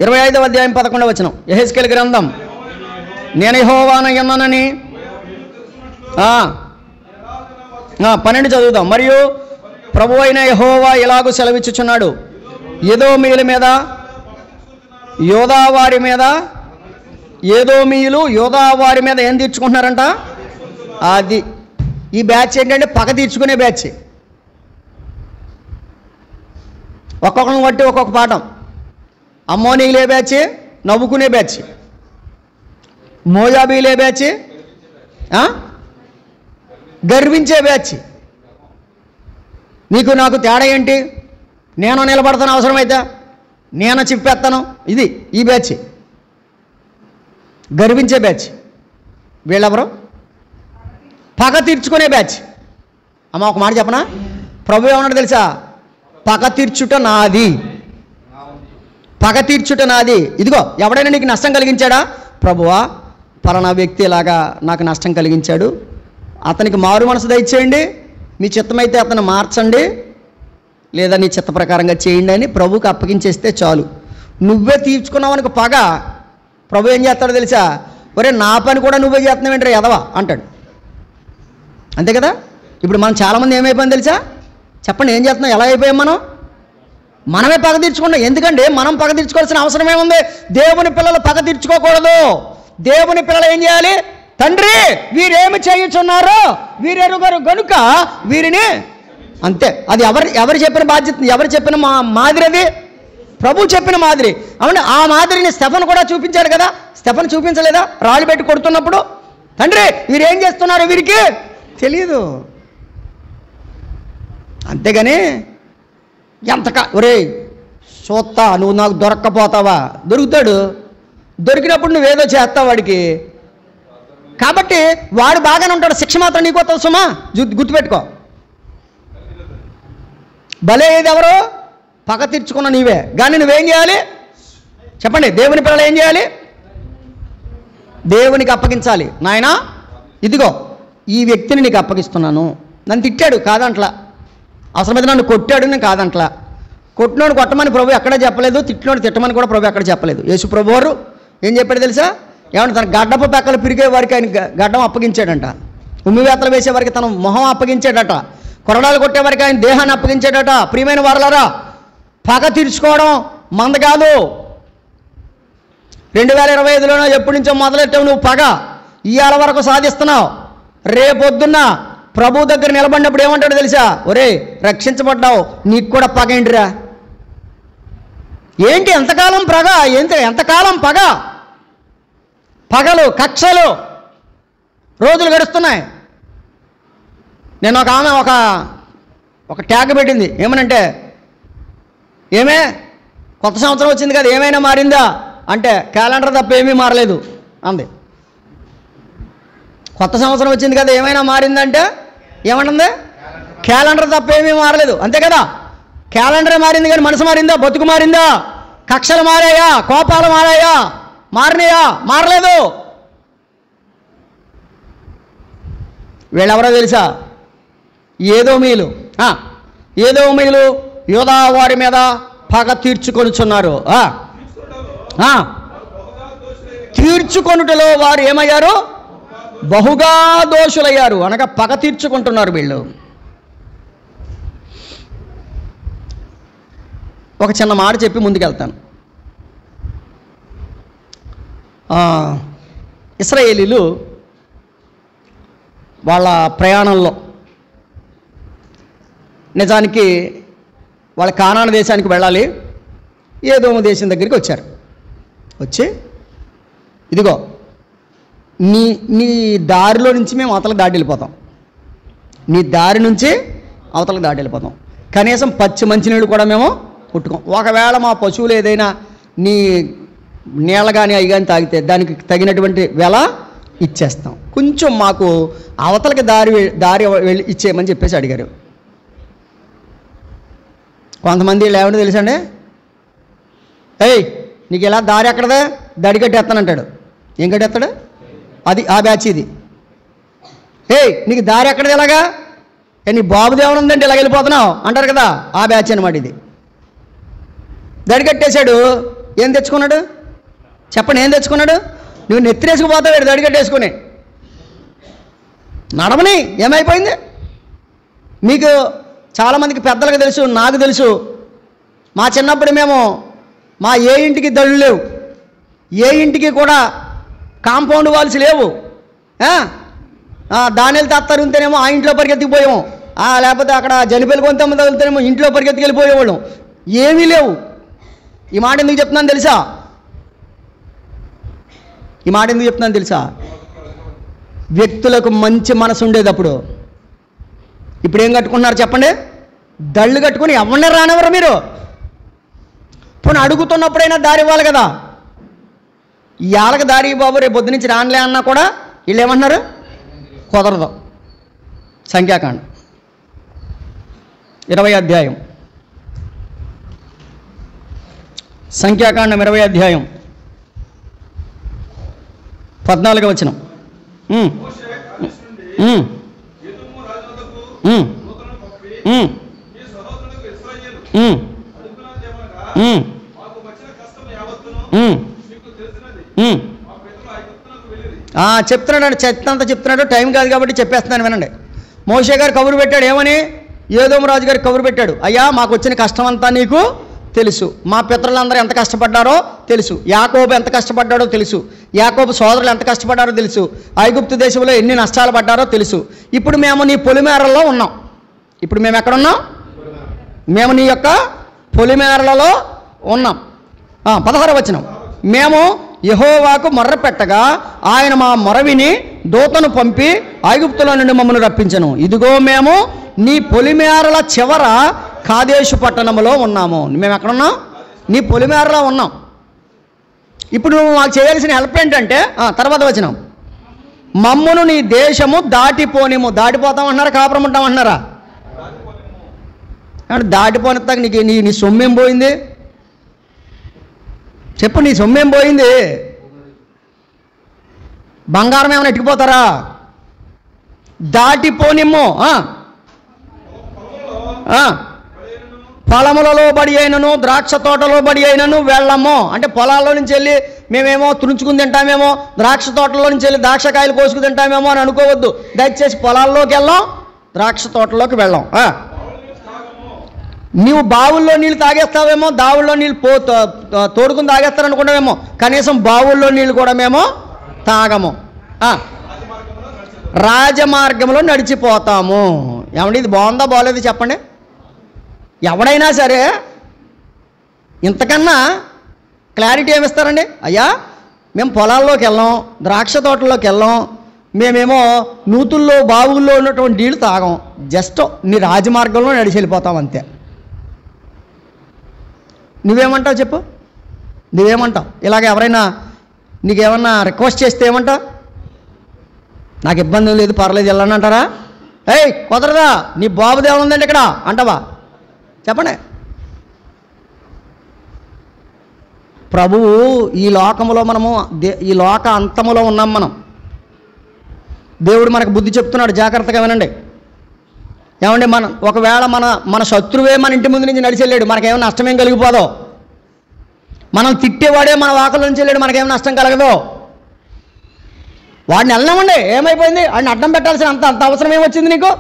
25వ అధ్యాయం 11వ వచనం యెహెజ్కేలు గ్రంథం. నేను యెహోవానని 12 చదువుదాం. మరియు ప్రభు అయిన యెహోవా ఇలాగూ సెలవిచ్చుచున్నాడు, ఎదోమీయుల మీద యోదావారి మీద, ఏదోమీయులు యోదావారి మీద ఏం తీర్చుకుంటున్నారంట? అది ఈ బ్యాచ్ ఏంటంటే పగ తీర్చుకునే బ్యాచ్. ఒక్కొక్కరిని బట్టి ఒక్కొక్క పాఠం. అమ్మోనీయులే బ్యాచ్, నవ్వుకునే బ్యాచ్. మోయాబీలే బ్యాచ్, గర్వించే బ్యాచ్. నీకు నాకు తేడా ఏంటి? నేను నిలబడతాను, అవసరమైతే నేను చెప్పేస్తాను. ఇది ఈ బ్యాచ్, గర్వించే బ్యాచ్. వీళ్ళెవరు? పగ తీర్చుకునే బ్యాచ్. అమ్మ ఒక మాట చెప్పనా? ప్రభు ఏమన్నాడు తెలుసా? పగ తీర్చుట నాది, పగ తీర్చుట నాది. ఇదిగో ఎవడైనా నీకు నష్టం కలిగించాడా? ప్రభువా పలానా వ్యక్తి ఇలాగా నాకు నష్టం కలిగించాడు, అతనికి మారు మనసు దయచేయండి, మీ చిత్తమైతే అతను మార్చండి, లేదా నీ చిత్త ప్రకారంగా చేయండి అని ప్రభువుకి అప్పగించేస్తే చాలు. నువ్వే తీర్చుకున్నావనుకో పగ, ప్రభు ఏం చేస్తాడో తెలుసా? ఒరే నా పని కూడా నువ్వే చేస్తున్నావు ఏంట్రా ఎదవా అంటాడు. అంతే కదా? ఇప్పుడు మనం చాలామంది ఏమైపోయింది తెలుసా? చెప్పండి, ఏం చేస్తున్నాం? ఎలా అయిపోయాం మనం? మనమే పగ తీర్చుకుంటాం. ఎందుకంటే మనం పగ తీర్చుకోవాల్సిన అవసరం ఏముంది? దేవుని పిల్లలు పగ తీర్చుకోకూడదు. దేవుని పిల్లలు ఏం చేయాలి? తండ్రి వీరేమి చేయుచున్నారో వీరెరుగరు గనుక వీరిని, అంతే. అది ఎవరు చెప్పిన బాధ్యత, ఎవరు చెప్పిన మాదిరి? అది ప్రభు చెప్పిన మాదిరి. అవును, ఆ మాదిరిని స్టెఫన్ కూడా చూపించాడు కదా. స్టెఫన్ చూపించలేదా? రాళ్ళు పెట్టి కొడుతున్నప్పుడు, తండ్రి వీరేం చేస్తున్నారో వీరికి తెలియదు. అంతేగాని ఒరే చూస్తా, నువ్వు నాకు దొరక్కపోతావా? దొరుకుతాడు. దొరికినప్పుడు నువ్వేదో చేస్తావు వాడికి. కాబట్టి వాడు బాగానే ఉంటాడు, శిక్ష మాత్రం నీకు వస్తుంది సుమా, గుర్తుపెట్టుకో. భలే ఏది ఎవరు? పగ తీర్చుకున్న నీవే. కానీ నువ్వేం చేయాలి చెప్పండి? దేవుని పిల్లలు ఏం చేయాలి? దేవునికి అప్పగించాలి. నాయనా ఇదిగో ఈ వ్యక్తిని నీకు అప్పగిస్తున్నాను. నన్ను తిట్టాడు కాదంట్లా, అవసరమైతే నన్ను కొట్టాడు నేను కాదంట్లా. కొట్టినోడు కొట్టమని ప్రభు ఎక్కడా చెప్పలేదు, తిట్టినోడు తిట్టమని కూడా ప్రభు ఎక్కడ చెప్పలేదు. యేసు ప్రభు వారు ఏం చెప్పాడు తెలుసా? ఏమంటే తన గడ్డపు పెక్కలు పిరిగే వారికి ఆయన గడ్డం అప్పగించాడంట, ఉమ్మివేతలు వేసేవారికి తన మొహం అప్పగించాడట, కొరడాలు కొట్టేవారికి ఆయన దేహాన్ని అప్పగించాడట. ప్రియమైన వారలారా, పగ తీర్చుకోవడం మంద కాదు. 2025లోనో ఎప్పటి నుంచో మొదలెట్టావు నువ్వు పగ, ఇవాళ వరకు సాధిస్తున్నావు. రేపొద్దున్న ప్రభు దగ్గర నిలబడినప్పుడు ఏమంటాడు తెలుసా? ఒరే రక్షించబడ్డావు, నీకు కూడా పగ ఏంటిరా? ఏంటి ఎంతకాలం పగ? ఎంతకాలం పగ? పగలు కక్షలు రోజులు గడుస్తున్నాయి. నేను ఒక ఆమె ఒక ట్యాగ్ పెట్టింది, ఏమనంటే ఏమే కొత్త సంవత్సరం వచ్చింది కదా ఏమైనా మారిందా అంటే క్యాలెండర్ తప్ప ఏమీ మారలేదు అంది. కొత్త సంవత్సరం వచ్చింది కదా ఏమైనా మారిందంటే ఏమంటుంది? క్యాలెండర్ తప్ప ఏమీ మారలేదు, అంతే కదా. క్యాలెండరే మారింది కానీ మనసు మారిందా? బతుకు మారిందా? కక్షలు మారాయా? కోపాలు మారాయా? మారినాయా? మారలేదు. వీళ్ళెవరో తెలుసా? ఏదోమీయులు. ఏదోమీయులు యోధా వారి మీద పగ తీర్చుకొనుచున్నారు. తీర్చుకొనుటలో వారు ఏమయ్యారు? బహుగా దోషులయ్యారు. అనగా పగ తీర్చుకుంటున్నారు వీళ్ళు. ఒక చిన్న మాట చెప్పి ముందుకెళ్తాను. ఇశ్రాయేలీలు వాళ్ళ ప్రయాణంలో నిజానికి వాళ్ళ కానాను దేశానికి వెళ్ళాలి. ఏదోము దేశం దగ్గరికి వచ్చారు. వచ్చి ఇదిగో నీ దారిలో నుంచి మేము అవతలకు దాటి వెళ్ళిపోతాం, నీ దారి నుంచి అవతలకు దాటి వెళ్ళిపోతాం, కనీసం పచ్చి మంచినీళ్ళు కూడా మేము పుట్టుకోం. ఒకవేళ మా పశువులు ఏదైనా నీ నీళ్ళ కానీ అవి కానీ తాగితే దానికి తగినటువంటి వెల ఇచ్చేస్తాం, కొంచెం మాకు అవతలకి దారి వెళ్ళి ఇచ్చేయమని చెప్పేసి అడిగారు. కొంతమంది ఏమంటే తెలుసండి, ఏయ్ నీకు ఇలా దారి ఎక్కడదా? దడి కట్టేస్తానంటాడు. ఏం కట్టేస్తాడు? అది ఆ బ్యాచ్ ఇది. ఏయ్ నీకు దారి ఎక్కడది ఎలాగా? నీ బాబుది ఏమైనా ఉందంటే ఇలా వెళ్ళిపోతున్నావు అంటారు కదా, ఆ బ్యాచ్ అనమాట ఇది. దడి కట్టేశాడు. ఏం తెచ్చుకున్నాడు చెప్పండి? ఏం తెచ్చుకున్నాడు? నువ్వు నెత్తిరేసుకుపోతావు దడి కట్టేసుకుని. నడమని ఏమైపోయింది? మీకు చాలామందికి పెద్దలకు తెలుసు, నాకు తెలుసు. మా చిన్నప్పుడు మేము ఏ ఇంటికి దళ్ళు లేవు, ఏ ఇంటికి కూడా కాంపౌండ్ వాల్స్ లేవు. దానిలు తత్తరుంటేనేమో ఆ ఇంట్లో పరిగెత్తిపోయాము, లేకపోతే అక్కడ జనిపెళ్ళి కొంత తగులుతేనేమో ఇంట్లో పరిగెత్తికి వెళ్ళిపోయేవాళ్ళం. ఏమీ లేవు. ఈ మాట ఎందుకు చెప్తున్నాను తెలుసా? వ్యక్తులకు మంచి మనసు ఉండేది అప్పుడు. ఇప్పుడు ఏం కట్టుకున్నారు చెప్పండి? దళ్ళు కట్టుకుని ఎవరిని రానివ్వరు మీరు. పోనీ అడుగుతున్నప్పుడైనా దారి ఇవ్వాలి కదా. ఇవాళకి దారి బాబు రేపు పొద్దు నుంచి రానిలే అన్నా కూడా వీళ్ళు ఏమంటున్నారు? కుదరదు. సంఖ్యాకాండం 20వ అధ్యాయం, సంఖ్యాకాండం 20వ అధ్యాయం 14వ వచనం. చెప్తున్నాడు, చెత్తంతా చెప్తున్నాడు. టైం కాదు కాబట్టి చెప్పేస్తున్నాను వినండి. మోషే గారు కబురు పెట్టాడు. ఏమని? ఏదోము రాజు గారికి కబురు పెట్టాడు. అయ్యా మాకు వచ్చిన కష్టం అంతా నీకు తెలుసు, మా పితరులందరూ ఎంత కష్టపడ్డారో తెలుసు, యాకోబు ఎంత కష్టపడ్డాడో తెలుసు, యాకోబు సోదరులు ఎంత కష్టపడ్డారో తెలుసు, ఐగుప్తు దేశంలో ఎన్ని నష్టాలు పడ్డారో తెలుసు. ఇప్పుడు మేము నీ పొలిమేరల్లో ఉన్నాం. ఇప్పుడు మేము ఎక్కడున్నాం? మేము నీ యొక్క పొలిమేరలలో ఉన్నాం. 16వ వచనం. మేము యెహోవాకు మొర్ర పెట్టగా ఆయన మా మొర విని దూతను పంపి ఐగుప్తులో నుండి మమ్మల్ని రప్పించను. ఇదిగో మేము నీ పొలిమేరల చివర కాదేశు పట్టణంలో ఉన్నాము. మేము ఎక్కడున్నాం? నీ పొలిమేరలో ఉన్నాం. ఇప్పుడు నువ్వు మాకు చేయాల్సిన హెల్ప్ ఏంటంటే తర్వాత వచనం, మమ్మును నీ దేశము దాటిపోనిము. దాటిపోతామంటున్నారా, కాపురం ఉంటామంటున్నారా? అంటే దాటిపోనిస్తాక నీ సొమ్మేం పోయింది చెప్పు, నీ సొమ్మేం పోయింది? బంగారం ఏమైనా ఎట్టుకుపోతారా? దాటిపోనిమ్ము. పొలములలో బడి అయినను ద్రాక్ష తోటలో బడి అయినను వెళ్ళము. అంటే పొలాల్లో నుంచి వెళ్ళి మేమేమో తుడుచుకుని తింటామేమో, ద్రాక్ష తోటలో నుంచి వెళ్ళి ద్రాక్షకాయలు కోసుకు తింటామేమో అని అనుకోవద్దు. దయచేసి పొలాల్లోకి వెళ్ళాం, ద్రాక్ష తోటలోకి వెళ్ళాం. నీవు బావుల్లో నీళ్ళు తాగేస్తావేమో, దావుల్లో నీళ్ళు తోడుకుని తాగేస్తారనుకుంటామేమో, కనీసం బావుల్లో నీళ్ళు కూడా మేము తాగము. రాజమార్గంలో నడిచిపోతాము. ఏమండి ఇది బాగుందా బాగోలేదు చెప్పండి? ఎవడైనా సరే ఇంతకన్నా క్లారిటీ ఏమిస్తారండి? అయ్యా మేము పొలాల్లోకి వెళ్ళాం, ద్రాక్ష తోటల్లోకి వెళ్ళాం, మేమేమో నూతుల్లో బావుల్లో ఉన్నటువంటి నీళ్ళు తాగం, జస్ట్ నీ రాజమార్గంలో నడిచి వెళ్ళిపోతాం అంతే. నువ్వేమంటావు చెప్పు? నువ్వేమంటావు? ఇలాగ ఎవరైనా నీకేమన్నా రిక్వెస్ట్ చేస్తే ఏమంటావు? నాకు ఇబ్బంది లేదు, పర్లేదు వెళ్ళండి అంటారా? ఏయ్ కుదరదా, నీ బాబు దేవుందండి ఇక్కడ అంటావా? చెప్పండి. ప్రభువు ఈ లోకములో మనము ఈ లోక అంతములో ఉన్నాం మనం. దేవుడు మనకు బుద్ధి చెప్తున్నాడు, జాగ్రత్తగా వినండి. ఏమండి ఒకవేళ మన శత్రువే మన ఇంటి ముందు నుంచి నడిచి వెళ్ళాడు, మనకేమైనా నష్టమేం కలిగిపోదో? మనం తిట్టేవాడే మన వాకల నుంచి వెళ్ళాడు, మనకేమైనా నష్టం కలగదో? వాడిని వెళ్ళామండి, ఏమైపోయింది? వాడిని అడ్డం పెట్టాల్సిన అంత అవసరం ఏమొచ్చింది నీకు?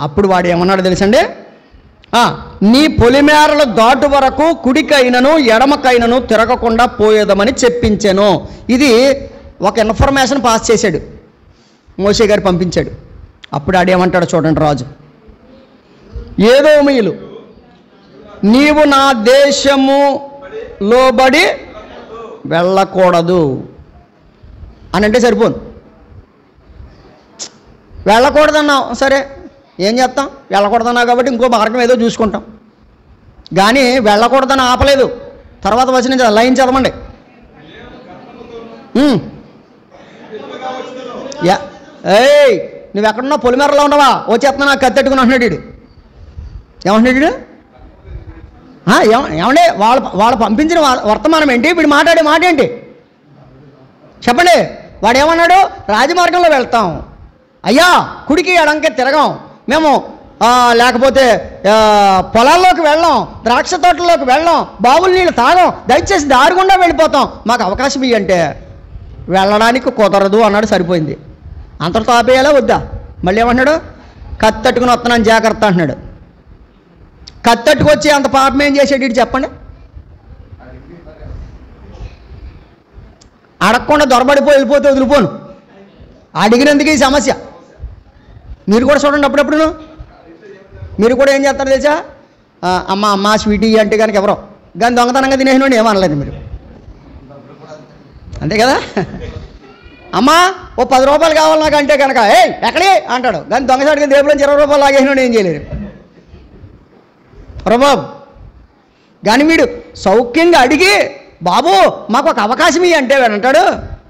అప్పుడు వాడు ఏమన్నాడు తెలుసండి? నీ పొలిమేరల దాటు వరకు కుడికైనను ఎడమకైనను తిరగకుండా పోయేదమని చెప్పించాను. ఇది ఒక ఇన్ఫర్మేషన్ పాస్ చేశాడు, మోషే గారు పంపించాడు. అప్పుడు ఆడేమంటాడు చూడండి రాజు, ఏదోమీయులు నీవు నా దేశము లోబడి వెళ్ళకూడదు అని అంటే సరిపోను. వెళ్ళకూడదన్నావు, సరే ఏం చేస్తాం? వెళ్ళకూడదన్నావు కాబట్టి ఇంకో మార్గం ఏదో చూసుకుంటాం. కానీ వెళ్ళకూడదని ఆపలేదు. తర్వాత వచ్చిన లైన్ చదవండి. ఏయ్ నువ్వు ఎక్కడున్నావు? పొలిమేరలో ఉండవా? వచ్చేస్తున్నా నాకు కత్తెట్టుకుని అంటున్నాడు వీడు. ఏమంటున్నాడు వీడు? ఏమండి వాళ్ళు పంపించిన వర్తమానం ఏంటి? వీడు మాట్లాడే మాట ఏంటి చెప్పండి? వాడు ఏమన్నాడు? రాజమార్గంలో వెళ్తాం అయ్యా, కుడికి ఎడంకే తిరగం మేము, లేకపోతే పొలాల్లోకి వెళ్ళాం, ద్రాక్ష తోటల్లోకి వెళ్ళాం, బావుల నీళ్ళు తాగం, దయచేసి దారి గుండా వెళ్ళిపోతాం, మాకు అవకాశం ఇవ్వంటే వెళ్ళడానికి కుదరదు అన్నాడు. సరిపోయింది. అంతటితో ఆపేయాలా వద్దా? మళ్ళీ ఏమన్నాడు? కత్తట్టుకుని వస్తున్నాను జాగ్రత్త అంటున్నాడు. కత్తట్టుకొచ్చి అంత పాపం ఏం చేసాడు ఇటు చెప్పండి? అడగకుండా దొరబడిపోయి వెళ్ళిపోతే వదిలిపోను. అడిగినందుకు ఈ సమస్య. మీరు కూడా చూడండి, అప్పుడప్పుడు మీరు కూడా ఏం చేస్తారు తెలుసా? అమ్మ స్వీటీ అంటే కనుక ఎవరో కానీ దొంగతనంగా తినేసినోండి ఏమనలేదు మీరు, అంతే కదా? అమ్మా ఓ 10 రూపాయలు కావాలి నాకు అంటే కనుక ఏయ్ ఎక్కడే అంటాడు. కానీ దొంగసాడికి దేవుడు 20 రూపాయలు లాగేసినోడు ఏం చేయలేరు ప్రభాబు. కానీ వీడు సౌఖ్యంగా అడిగి బాబు మాకు ఒక అవకాశం ఇవి అంటే అంటాడు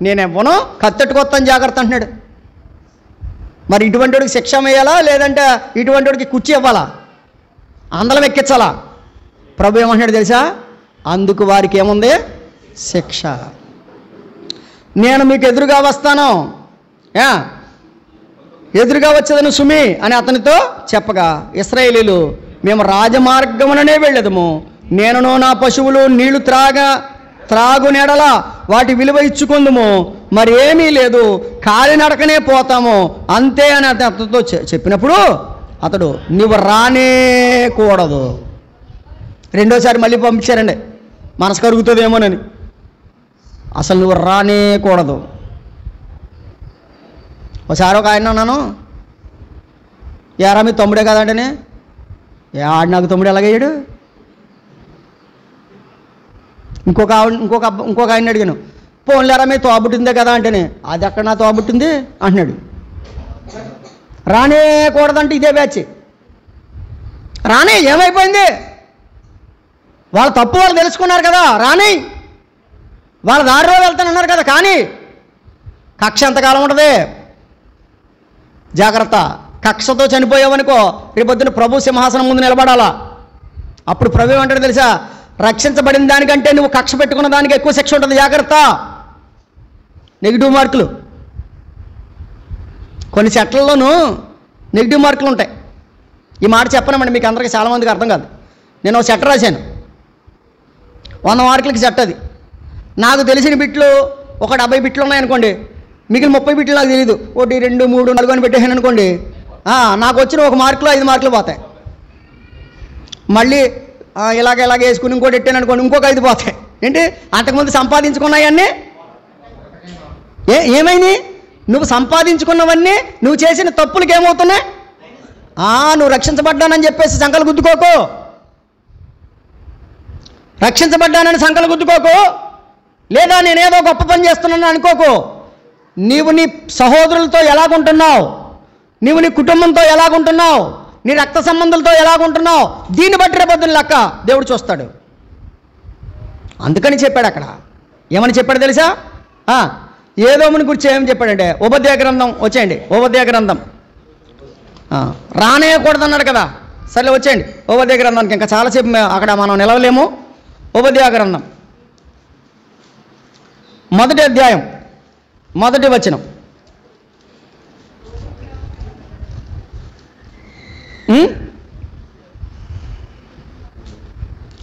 నేనేమోనో కత్తెట్టుకొస్తాను జాగ్రత్త అంటున్నాడు. మరి ఇటువంటి వాడికి శిక్ష వేయాలా లేదంటే ఇటువంటి వాడికి కుర్చీ ఇవ్వాలా, అందలం ఎక్కించాలా? ప్రభు ఏమంటున్నాడు తెలుసా? అందుకు వారికి ఏముంది? శిక్ష. నేను మీకు ఎదురుగా వస్తాను, ఎదురుగా వచ్చేదను సుమి అని అతనితో చెప్పగా ఇశ్రాయేలీలు మేము రాజమార్గముననే వెళ్ళదము, నేనును నా పశువులు నీళ్లు త్రాగునెడల వాటి విలువ ఇచ్చుకుందుము, మరి ఏమీ లేదు, కాలినడకనే పోతాము అంతే అని అతనితో చెప్పినప్పుడు అతడు నువ్వు రానేకూడదు. రెండోసారి మళ్ళీ పంపించారండి, మనసు కరుగుతుందేమోనని. అసలు నువ్వు రానేకూడదు. ఒకసారి ఒక ఆయన అన్నాను, యారా మీ తమ్ముడే కదంటేనే, ఆడు నాకు తమ్ముడు ఎలాగయ్యాడు? ఇంకొక ఆయన అడిగాను, పోన్లేరా మీ తోబుట్టిందే కదా అంటేనే, అది ఎక్కడ నా తోబుట్టింది అంటున్నాడు. రానేకూడదంటే ఇదే బ్యాచ్. రానే ఏమైపోయింది? వాళ్ళ తప్పు వాళ్ళు తెలుసుకున్నారు కదా, రాని వాళ్ళ దారిలో వెళ్తానన్నారు కదా, కానీ కక్ష ఎంతకాలం ఉంటుంది? జాగ్రత్త. కక్షతో చనిపోయావనుకో రేపొద్దున ప్రభు సింహాసనం ముందు నిలబడాలా. అప్పుడు ప్రభు ఏమంటాడు తెలుసా? రక్షించబడిన దానికంటే నువ్వు కక్ష పెట్టుకున్న దానికి ఎక్కువ శిక్ష ఉంటుంది, జాగ్రత్త. నెగిటివ్ మార్కులు, కొన్ని సెట్లలోనూ నెగిటివ్ మార్కులు ఉంటాయి. ఈ మాట చెప్పనమండి, మీకు అందరికీ చాలామందికి అర్థం కాదు. నేను ఒక సెట్ రాశాను, 100 మార్కులకి సెట్. అది నాకు తెలిసిన బిట్లు ఒక 70 బిట్లు ఉన్నాయనుకోండి, మిగిలిన 30 బిట్లు నాకు తెలియదు. 1 2 3 4 అని పెట్టేసాను అనుకోండి, నాకు వచ్చిన 1 మార్కులో 5 మార్కులు పోతాయి. మళ్ళీ ఇలాగ వేసుకుని ఇంకోటి పెట్టాను అనుకోండి, ఇంకొక 5 పోతాయి. ఏంటి? అంతకుముందు సంపాదించుకున్నాయన్నీ ఏమైంది? నువ్వు సంపాదించుకున్నవన్నీ నువ్వు చేసిన తప్పులకి ఏమవుతున్నాయి? నువ్వు రక్షించబడ్డానని చెప్పేసి సంకలు గుద్దుకోకు. రక్షించబడ్డానని సంకలు గుద్దుకోకు. లేదా నేనేదో గొప్ప పని చేస్తున్నాను అనుకోకు. నీవు నీ సహోదరులతో ఎలాగుంటున్నావు, నీవు నీ కుటుంబంతో ఎలాగుంటున్నావు, నీ రక్త సంబంధులతో ఎలాగుంటున్నావు, దీన్ని బట్టి రేపొద్దున లెక్క దేవుడు చూస్తాడు. అందుకని చెప్పాడు అక్కడ. ఏమని చెప్పాడు తెలుసా? ఏదోముని గురించి ఏమని చెప్పాడంటే, ఉపదేయ గ్రంథం వచ్చేయండి. ఉపదేయ గ్రంథం రానేయకూడదన్నాడు కదా. సరే వచ్చేయండి ఉపదేయ గ్రంథానికి. ఇంకా చాలాసేపు అక్కడ మనం నిలవలేము. ఉపదేయ గ్రంథం 1వ అధ్యాయం 1వ వచనం.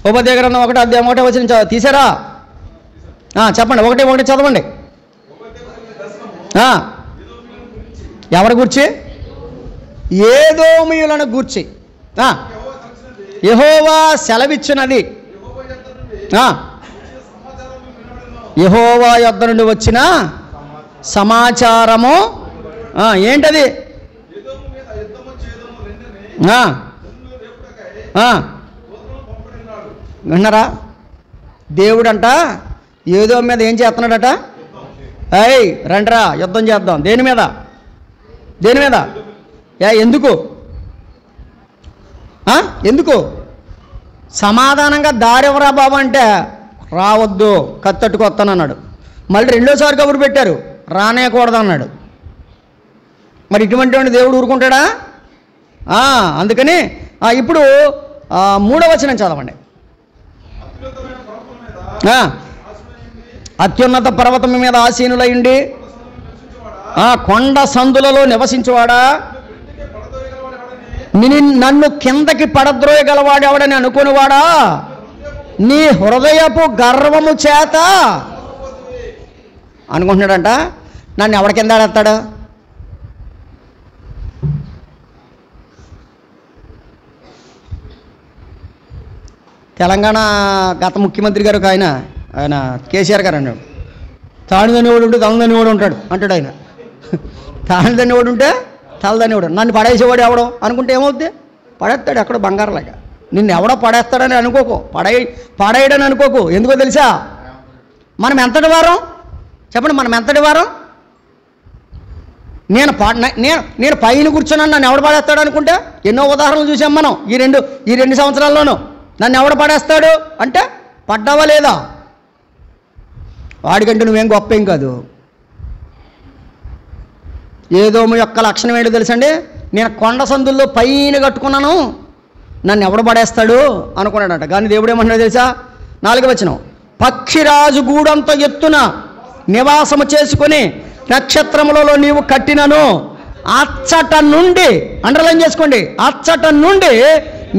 ఉపదేయ గ్రంథం 1వ అధ్యాయం 1వ వచనం తీసారా? చెప్పండి, 1:1 చదవండి. ఎవరి గూర్చి? ఏదోమీయులను గూర్చి యెహోవా సెలవిచ్చినది. యెహోవా యొద్ద నుండి వచ్చిన సమాచారము ఏంటది? విన్నారా? దేవుడంట ఏదో మీద ఏం చేస్తున్నాడట? రండ్రా యుద్ధం చేద్దాం. దేని మీద? దేని మీద? ఎందుకు? ఎందుకు? సమాధానంగా దారెవరా బాబు అంటే, రావద్దు, కత్తట్టుకు వస్తానన్నాడు. మళ్ళీ 2వ కబురు పెట్టారు, రానేయకూడదు అన్నాడు. మరి ఇటువంటి దేవుడు ఊరుకుంటాడా? అందుకని ఇప్పుడు 3వ వచనం చదవండి. అత్యున్నత పర్వతం మీద ఆసీనులయ్యుండి కొండ సందులలో నివసించువాడా, నన్ను కిందకి పడద్రోయగలవాడు ఎవడని అనుకునివాడా, నీ హృదయపు గర్వము చేత అనుకుంటున్నాడంట. నన్ను ఎవడ కింద ఆడేస్తాడు? తెలంగాణ గత ముఖ్యమంత్రి గారు ఆయన కేసీఆర్ గారు అన్నాడు, తాడుదనేవాడు ఉంటే తలదనేవాడు ఉంటాడు అంటాడు ఆయన. తాడుదనేవాడు ఉంటే తలదనేవాడు. నన్ను పడేసేవాడు ఎవడో అనుకుంటే ఏమవుద్ది? పడేస్తాడు ఎక్కడో బంగారంలాగా. నిన్ను ఎవడో పడేస్తాడని అనుకోకు, పడేయడని అనుకోకు. ఎందుకో తెలుసా? మనం ఎంతటి వారం చెప్పండి? మనం ఎంతటి వారం? నేను పైన కూర్చున్నాను, నన్ను ఎవడు పడేస్తాడు అనుకుంటే ఎన్నో ఉదాహరణలు చూసాం మనం ఈ రెండు సంవత్సరాల్లోనూ. నన్ను ఎవడు పడేస్తాడు అంటే పడ్డావా లేదా? వాడికంటే నువ్వేం గొప్ప ఏం కాదు. ఏదోము యొక్క లక్షణం ఏంటో తెలుసండి? నేను కొండ సందుల్లో పైన కట్టుకున్నాను, నన్ను ఎవడు పడేస్తాడు అనుకున్నాడంట. కానీ దేవుడు ఏమంటున్నాడు తెలుసా? 4వ వచనం, పక్షిరాజు గూడంత ఎత్తున నివాసము చేసుకుని నక్షత్రములలో నీవు కట్టినను అచ్చట నుండి, అండర్లైన్ చేసుకోండి, అచ్చట నుండి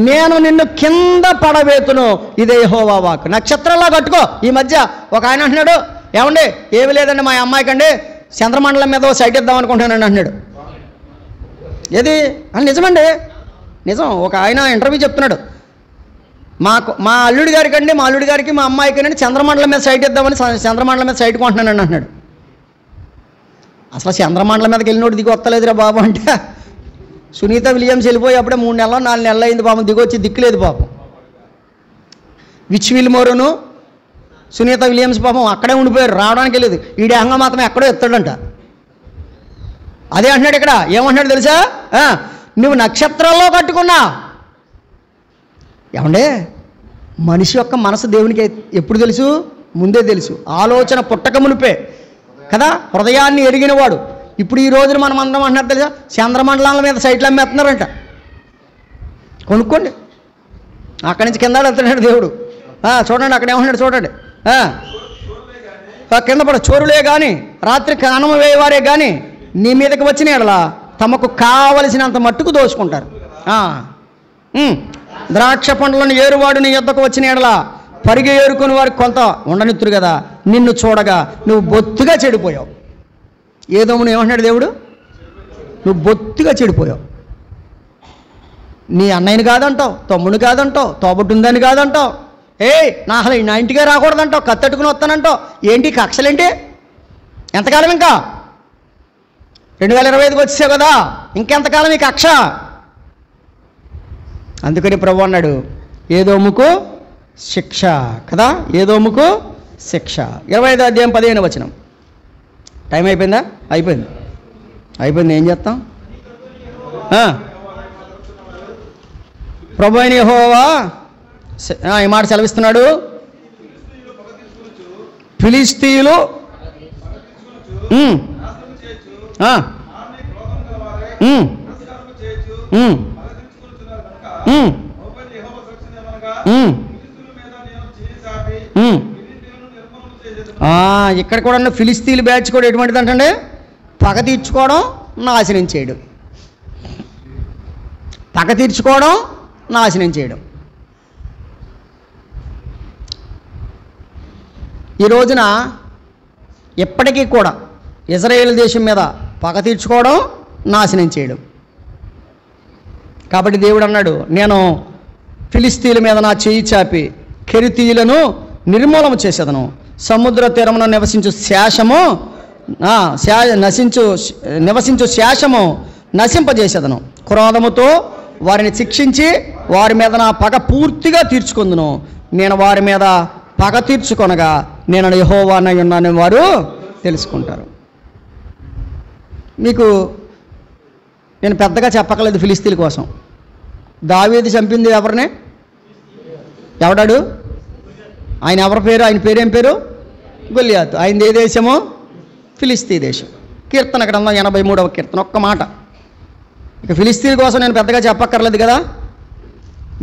నేను నిన్ను కింద పడవేతును, ఇదే యెహోవా వాక్కు. నక్షత్రంలా కట్టుకో. ఈ మధ్య ఒక ఆయన అంటున్నాడు, ఏమండి ఏమి లేదండి మా అమ్మాయికండి చంద్రమండలం మీద సైట్ ఇద్దాం అనుకుంటున్నాను అంటున్నాడు. ఏది అని? నిజమండి, నిజం. ఒక ఆయన ఇంటర్వ్యూ చెప్తున్నాడు, మా అల్లుడి గారికి మా అమ్మాయికి చంద్రమండలం మీద సైట్ ఇద్దామని చంద్రమండలం మీద సైట్ కొంటున్నాను అంటున్నాడు. అసలు చంద్రమండలం మీదకి వెళ్ళినోడు దిగి వస్తలేదురా బాబు అంటే, సునీత విలియమ్స్ వెళ్ళిపోయి అప్పుడే 3 నెలలు 4 నెలలు అయింది పాపం, దిగొచ్చి దిక్కులేదు పాపం. విచ్ విల్మోరును సునీత విలియమ్స్ పాపం అక్కడే ఉండిపోయారు, రావడానికి వెళ్ళేది. ఈ డేహంగా మాత్రం ఎక్కడో ఎత్తాడంట. అదే అంటున్నాడు ఇక్కడ. ఏమంటున్నాడు తెలుసా? నువ్వు నక్షత్రాల్లో కట్టుకున్నా. ఏమండే, మనిషి యొక్క మనసు దేవునికి ఎప్పుడు తెలుసు? ముందే తెలుసు. ఆలోచన పుట్టక మునిపే కదా హృదయాన్ని ఎరిగినవాడు. ఇప్పుడు ఈ రోజున మనం అందరం అంటున్నారు తెలుసా, చంద్రమండలాల మీద సైట్లు అమ్మేస్తున్నారంట. కొనుక్కోండి. అక్కడి నుంచి కింద వెళ్తున్నాడు దేవుడు. చూడండి అక్కడ ఏమన్నాడు చూడండి. కింద పడ చోరులే కానీ రాత్రి కానమ వేయవారే కానీ నీ మీదకి వచ్చిన ఎడలా తమకు కావలసినంత మట్టుకు దోచుకుంటారు. ద్రాక్ష పండ్లను ఏరువాడు నీ యొద్దకు వచ్చిన ఎడలా పరిగె ఏరుకుని వారికి కొంత ఉండనిత్తురు కదా, నిన్ను చూడగా నువ్వు బొత్తుగా చెడిపోయావు. ఏదోమును ఏమంటున్నాడు దేవుడు, నువ్వు బొత్తుగా చెడిపోయావు. నీ అన్నయ్యని కాదంటావు, తమ్ముడిని కాదంటావు, తోబుట్టుందని కాదంటావు, అసలు నా ఇంటికే రాకూడదంటావు, కత్తెట్టుకుని వస్తానంటావు. ఏంటి కక్షలేంటి? ఎంతకాలం ఇంకా? 2025కి వచ్చేసావు కదా, ఇంకెంతకాలం ఈ కక్ష? అందుకని ప్రభు అన్నాడు ఏదోముకు శిక్ష కదా, ఏదోముకు శిక్ష. 25వ అధ్యాయం 15వ వచనం. టైం అయిపోయిందా? అయిపోయింది. ఏం చేస్తాం? ప్రభు అయిన యెహోవా ఈ మాట సెలవిస్తున్నాడు, ఫిలిష్తీయులు ఇక్కడ కూడా ఫిలిస్తీన్ల బ్యాచ్ కూడా ఎటువంటిది అంటే పగ తీర్చుకోవడం, నాశనం చేయడం. పగ తీర్చుకోవడం, నాశనం చేయడం. ఈ రోజున ఎప్పటికీ కూడా ఇజ్రాయేల్ దేశం మీద పగ తీర్చుకోవడం, నాశనం చేయడం. కాబట్టి దేవుడు అన్నాడు, నేను ఫిలిస్తీన్ల మీద నా చేయి చాపి కెరితీయులను నిర్మూలన చేసేదను, సముద్ర తీరమున నివసించు శేషము నశింపజేసేదను, క్రోధముతో వారిని శిక్షించి వారి మీద నా పగ పూర్తిగా తీర్చుకుందును, నేను వారి మీద పగ తీర్చుకొనగా నేను యెహోవానై ఉన్నానని వారు తెలుసుకుంటారు. మీకు నేను పెద్దగా చెప్పకలేదు ఫిలిస్తీన్ల కోసం. దావీదు చంపింది ఎవరినే? ఎవడాడు? ఆయన ఎవరి పేరు? ఆయన పేరేం పేరు? గొల్లియాతు. ఆయనది ఏ దేశము? ఫిలిస్తీ దేశం. కీర్తన గ్రంథం 83వ కీర్తన. ఒక్క మాట. ఇక ఫిలిస్తీన్ కోసం నేను పెద్దగా చెప్పక్కర్లేదు కదా,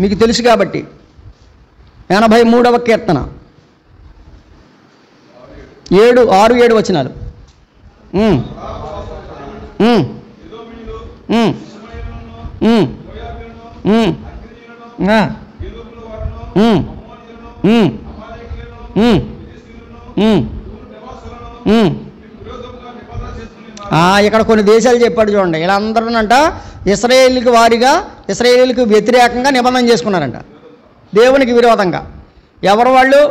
మీకు తెలుసు కాబట్టి. 83వ కీర్తన 6-7 వచనాలు. ఇక్కడ కొన్ని దేశాలు చెప్పాడు చూడండి. వీళ్ళందరూనంట ఇశ్రాయేలుకి వారిగా, ఇశ్రాయేలుకి వ్యతిరేకంగా నిబంధన చేసుకున్నారంట, దేవునికి విరోధంగా. ఎవరు వాళ్ళు?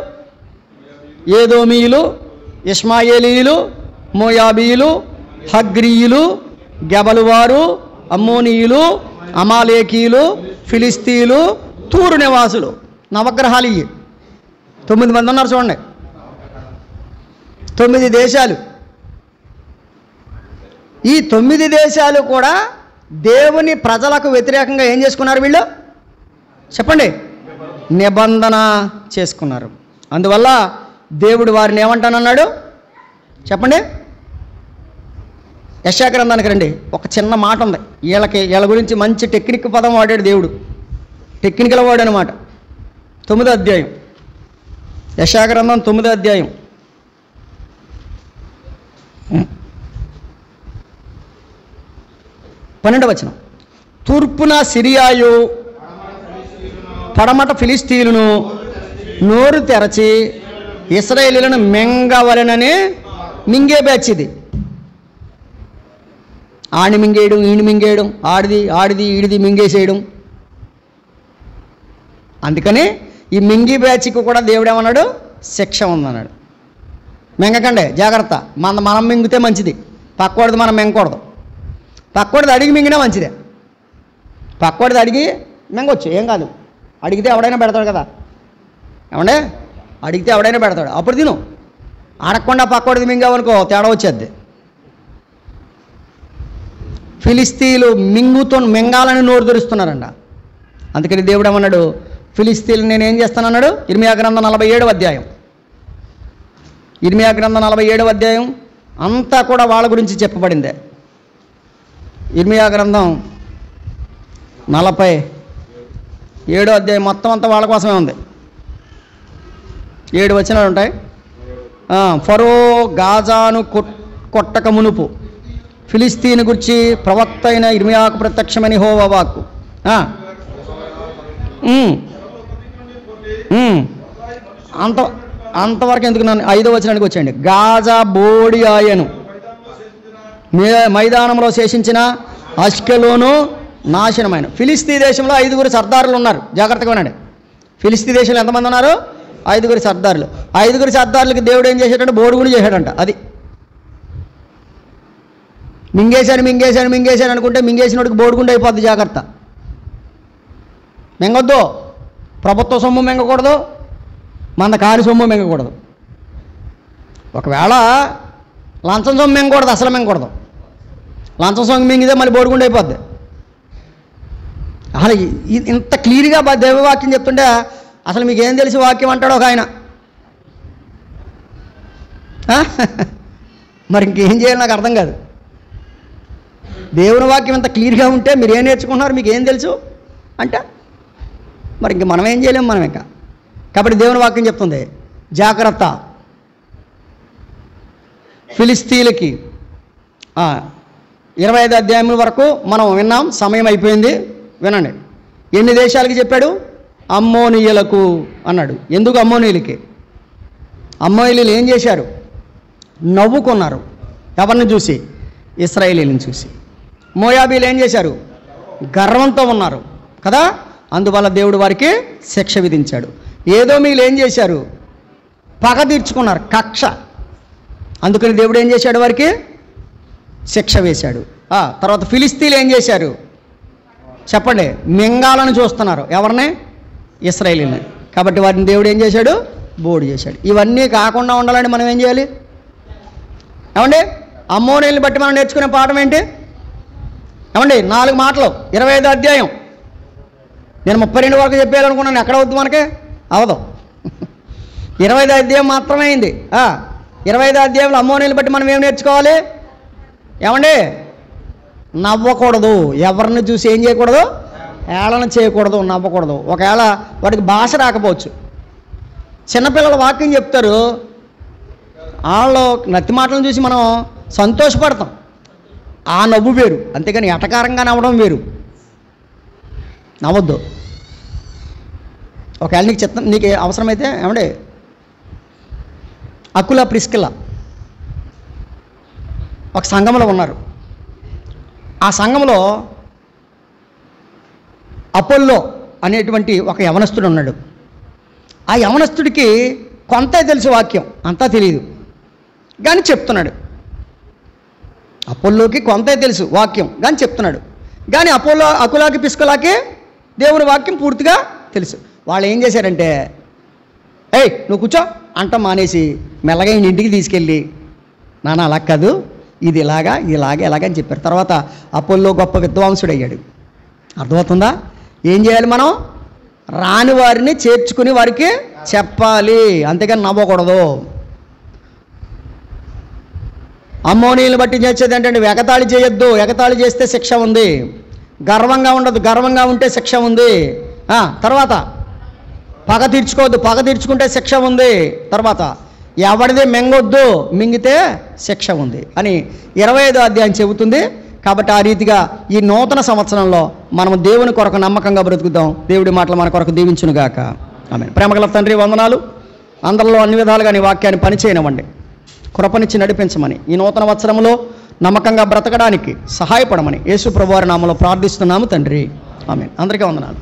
ఏదోమీయులు, ఇష్మాయేలీయులు, మోయాబీయులు, హగ్రీయులు, గెబలువారు, అమ్మోనీయులు, అమాలేకీయులు, ఫిలిస్తీయులు, తూరు నివాసులు. నవగ్రహాలు ఇవి 9 మంది ఉన్నారు చూడండి. 9 దేశాలు. ఈ 9 దేశాలు కూడా దేవుని ప్రజలకు వ్యతిరేకంగా ఏం చేసుకున్నారు వీళ్ళు? చెప్పండి. నిబంధన చేసుకున్నారు. అందువల్ల దేవుడు వారిని ఏమంటానన్నాడు చెప్పండి. యెషయా గ్రంథానికి రండి. ఒక చిన్న మాట ఉంది. వీళ్ళ గురించి మంచి టెక్నిక్ పదం వాడాడు దేవుడు. టెక్నికల్ వర్డ్ అనమాట. 9వ అధ్యాయం, యెషయా గ్రంథం 9వ అధ్యాయం 12వ వచనం. తూర్పున సిరియాయు, పడమట ఫిలిస్తీయులను నోరు తెరచి ఇశ్రాయేలీయులను మింగవలెనని మింగే బ్యాచ్ ఇది. ఆడిని మింగేయడం, ఈయన మింగేయడం, ఆడిది ఈడిది మింగేసేయడం. అందుకని ఈ మింగి బ్యాచ్కి కూడా దేవుడు ఏమన్నాడు? శిక్ష ఉందన్నాడు. మింగకండి, జాగ్రత్త. మనం మింగితే మంచిది, పక్కోడిది మనం మింగకూడదు. పక్కోడిది అడిగి మింగినా మంచిదే. పక్కోడిది అడిగి మింగొచ్చు, ఏం కాదు. అడిగితే ఎవడైనా పెడతాడు కదా, ఏమండే? అడిగితే ఎవడైనా పెడతాడు, అప్పుడు తిను. అడగకుండా పక్కోడిది మింగావనుకో తేడా వచ్చేద్ది. ఫిలిస్తీన్లు మింగాలని నోరు తెరుస్తున్నారంట. అందుకని దేవుడు ఏమన్నాడు? ఫిలిస్తీన్లు నేనేం చేస్తానన్నాడు? ఇర్మియా గ్రంథం 47వ అధ్యాయం ఇర్మియా గ్రంథం 47వ అధ్యాయం అంతా కూడా వాళ్ళ గురించి చెప్పబడిందే. ఇర్మియా గ్రంథం 47వ అధ్యాయం మొత్తం అంతా వాళ్ళ కోసమే ఉంది. 7 వచనాలు ఉంటాయి. ఫరో గాజాను కొట్టక మునుపు ఫిలిస్తీన్ గురించి ప్రవక్త అయిన ఇర్మియాకు ప్రత్యక్షమని యెహోవా వాక్కు. అంతవరకు ఎందుకు నన్ను 5వ వచనానికి వచ్చేయండి. గాజా బోడి ఆయను, మైదానంలో శేషించిన అష్కెలోను నాశనమైన. ఫిలిస్తీ దేశంలో 5గురు సర్దారులు ఉన్నారు, జాగ్రత్తగా ఉండండి. ఫిలిస్తీ దేశంలో ఎంతమంది ఉన్నారు? 5గురు సర్దారులు. 5గురు సర్దారులకి దేవుడు ఏం చేశాడంటే బోడుగుడు చేశాడంట. అది మింగేశాను అనుకుంటే మింగేసినోడికి బోడుగుండు అయిపోద్ది. జాగ్రత్త, మింగొద్దు. ప్రభుత్వ సొమ్ము మింగకూడదు, మన కాని సొమ్ము మింగకూడదు. ఒకవేళ లంచం సొమ్ము మింగకూడదు, అసలు మింగకూడదు. లంచం సొమ్ము మింగితే మళ్ళీ బోడుగుండు అయిపోద్ది. అసలు ఇంత క్లియర్గా దైవవాక్యం చెప్తుంటే అసలు మీకు ఏం తెలిసి వాక్యం అంటాడు ఒక ఆయన. మరి ఇంకేం చేయాలి నాకు అర్థం కాదు. దేవుని వాక్యం ఇంత క్లియర్గా ఉంటే మీరు ఏం నేర్చుకుంటున్నారు, మీకు ఏం తెలుసు అంటే మరి ఇంక మనం ఏం చేయలేము మనం ఇంకా. కాబట్టి దేవుని వాక్యం చెప్తుంది జాగ్రత్త. ఫిలిస్తీన్లకి 25 అధ్యాయం వరకు మనం విన్నాం, సమయం అయిపోయింది. వినండి, ఎన్ని దేశాలకి చెప్పాడు? అమ్మోనీయులకు అన్నాడు. ఎందుకు అమ్మోనీయులకి? అమ్మోనీయులు ఏం చేశారు? నవ్వుకున్నారు. ఎవరిని చూసి? ఇశ్రాయేలీలను చూసి. మోయాబీలు ఏం చేశారు? గర్వంతో ఉన్నారు కదా, అందువల్ల దేవుడు వారికి శిక్ష విధించాడు. ఏదోమీయులు ఏం చేశారు? పగ తీర్చుకున్నారు, కక్ష. అందుకని దేవుడు ఏం చేశాడు? వారికి శిక్ష వేశాడు. తర్వాత ఫిలిస్తీన్లు ఏం చేశారు చెప్పండి? మింగాలను చూస్తున్నారు. ఎవరిని? ఇశ్రాయేలీని. కాబట్టి వారిని దేవుడు ఏం చేశాడు? బోడు చేశాడు. ఇవన్నీ కాకుండా ఉండాలంటే మనం ఏం చేయాలి ఏమండి? అమ్మోనీయుల్ని బట్టి మనం నేర్చుకునే పాఠం ఏంటి ఏమండి? 4 మాటలు 25 అధ్యాయం. నేను 32 వరకు చెప్పాలనుకున్నాను, ఎక్కడ అవుద్ది మనకి? అవదు. 25 అధ్యాయం మాత్రమే అయింది. 25 అధ్యాయంలో అమ్మోనీయుల్ని బట్టి మనం ఏం నేర్చుకోవాలి ఏమండి? నవ్వకూడదు. ఎవరిని చూసి ఏం చేయకూడదు? ఏళన చేయకూడదు, నవ్వకూడదు. ఒకవేళ వాడికి భాష రాకపోవచ్చు. చిన్నపిల్లల వాక్యం చెప్తారు, వాళ్ళు నత్తి మాటలను చూసి మనం సంతోషపడతాం, ఆ నవ్వు వేరు. అంతేగాని ఎటకారంగా నవ్వడం వేరు. నవ్వద్దు. ఒకవేళ నీకు అవసరమైతే ఏమండి, అకుల ప్రిస్కిల ఒక సంఘంలో ఉన్నారు. ఆ సంఘంలో అపోల్లో అనేటువంటి ఒక యవనస్తుడు ఉన్నాడు. ఆ యవనస్తుడికి కొంత తెలుసు వాక్యం, అంతా తెలియదు, కానీ చెప్తున్నాడు. అపోల్లోకి కొంత తెలుసు వాక్యం, కానీ చెప్తున్నాడు. కానీ అకులాకి పిస్కులాకి దేవుని వాక్యం పూర్తిగా తెలుసు. వాళ్ళు ఏం చేశారంటే, ఏయ్ నువ్వు కూర్చో అంట మానేసి మెల్లగా ఇంటికి తీసుకెళ్ళి, నాన్న అలా కాదు, ఇది ఇలాగా ఎలాగని చెప్పారు. తర్వాత అపోల్లో గొప్ప విద్వాంసుడు అయ్యాడు. అర్థమవుతుందా? ఏం చేయాలి మనం? రాని వారిని చేర్చుకుని వారికి చెప్పాలి, అంతేగాని నవ్వకూడదు. అమ్మోనీయులను బట్టి చేసేది ఏంటంటే ఎగతాళి చేయొద్దు. ఎగతాళి చేస్తే శిక్ష ఉంది. గర్వంగా ఉండదు, గర్వంగా ఉంటే శిక్ష ఉంది. తర్వాత పగ తీర్చుకోవద్దు, పగ తీర్చుకుంటే శిక్ష ఉంది. తర్వాత ఎవరిది మింగొద్దు, మింగితే శిక్ష ఉంది అని 25వ అధ్యాయం చెబుతుంది. కాబట్టి ఆ రీతిగా ఈ నూతన సంవత్సరంలో మనం దేవుని కొరకు నమ్మకంగా బ్రతుకుదాం. దేవుడి మాటలు మన కొరకు దీవించునుగాక. ఆమేన్. ప్రేమగల తండ్రి వందనాలు. అందరిలో అన్ని విధాలుగా నీ వాక్యాన్ని పనిచేయనివ్వండి, కృపనిచ్చి నడిపించమని, ఈ నూతన సంవత్సరంలో నమ్మకంగా బ్రతకడానికి సహాయపడమని యేసు ప్రభువారి నామములో ప్రార్థిస్తున్నాము తండ్రి. ఆమేన్. అందరికీ వందనాలు.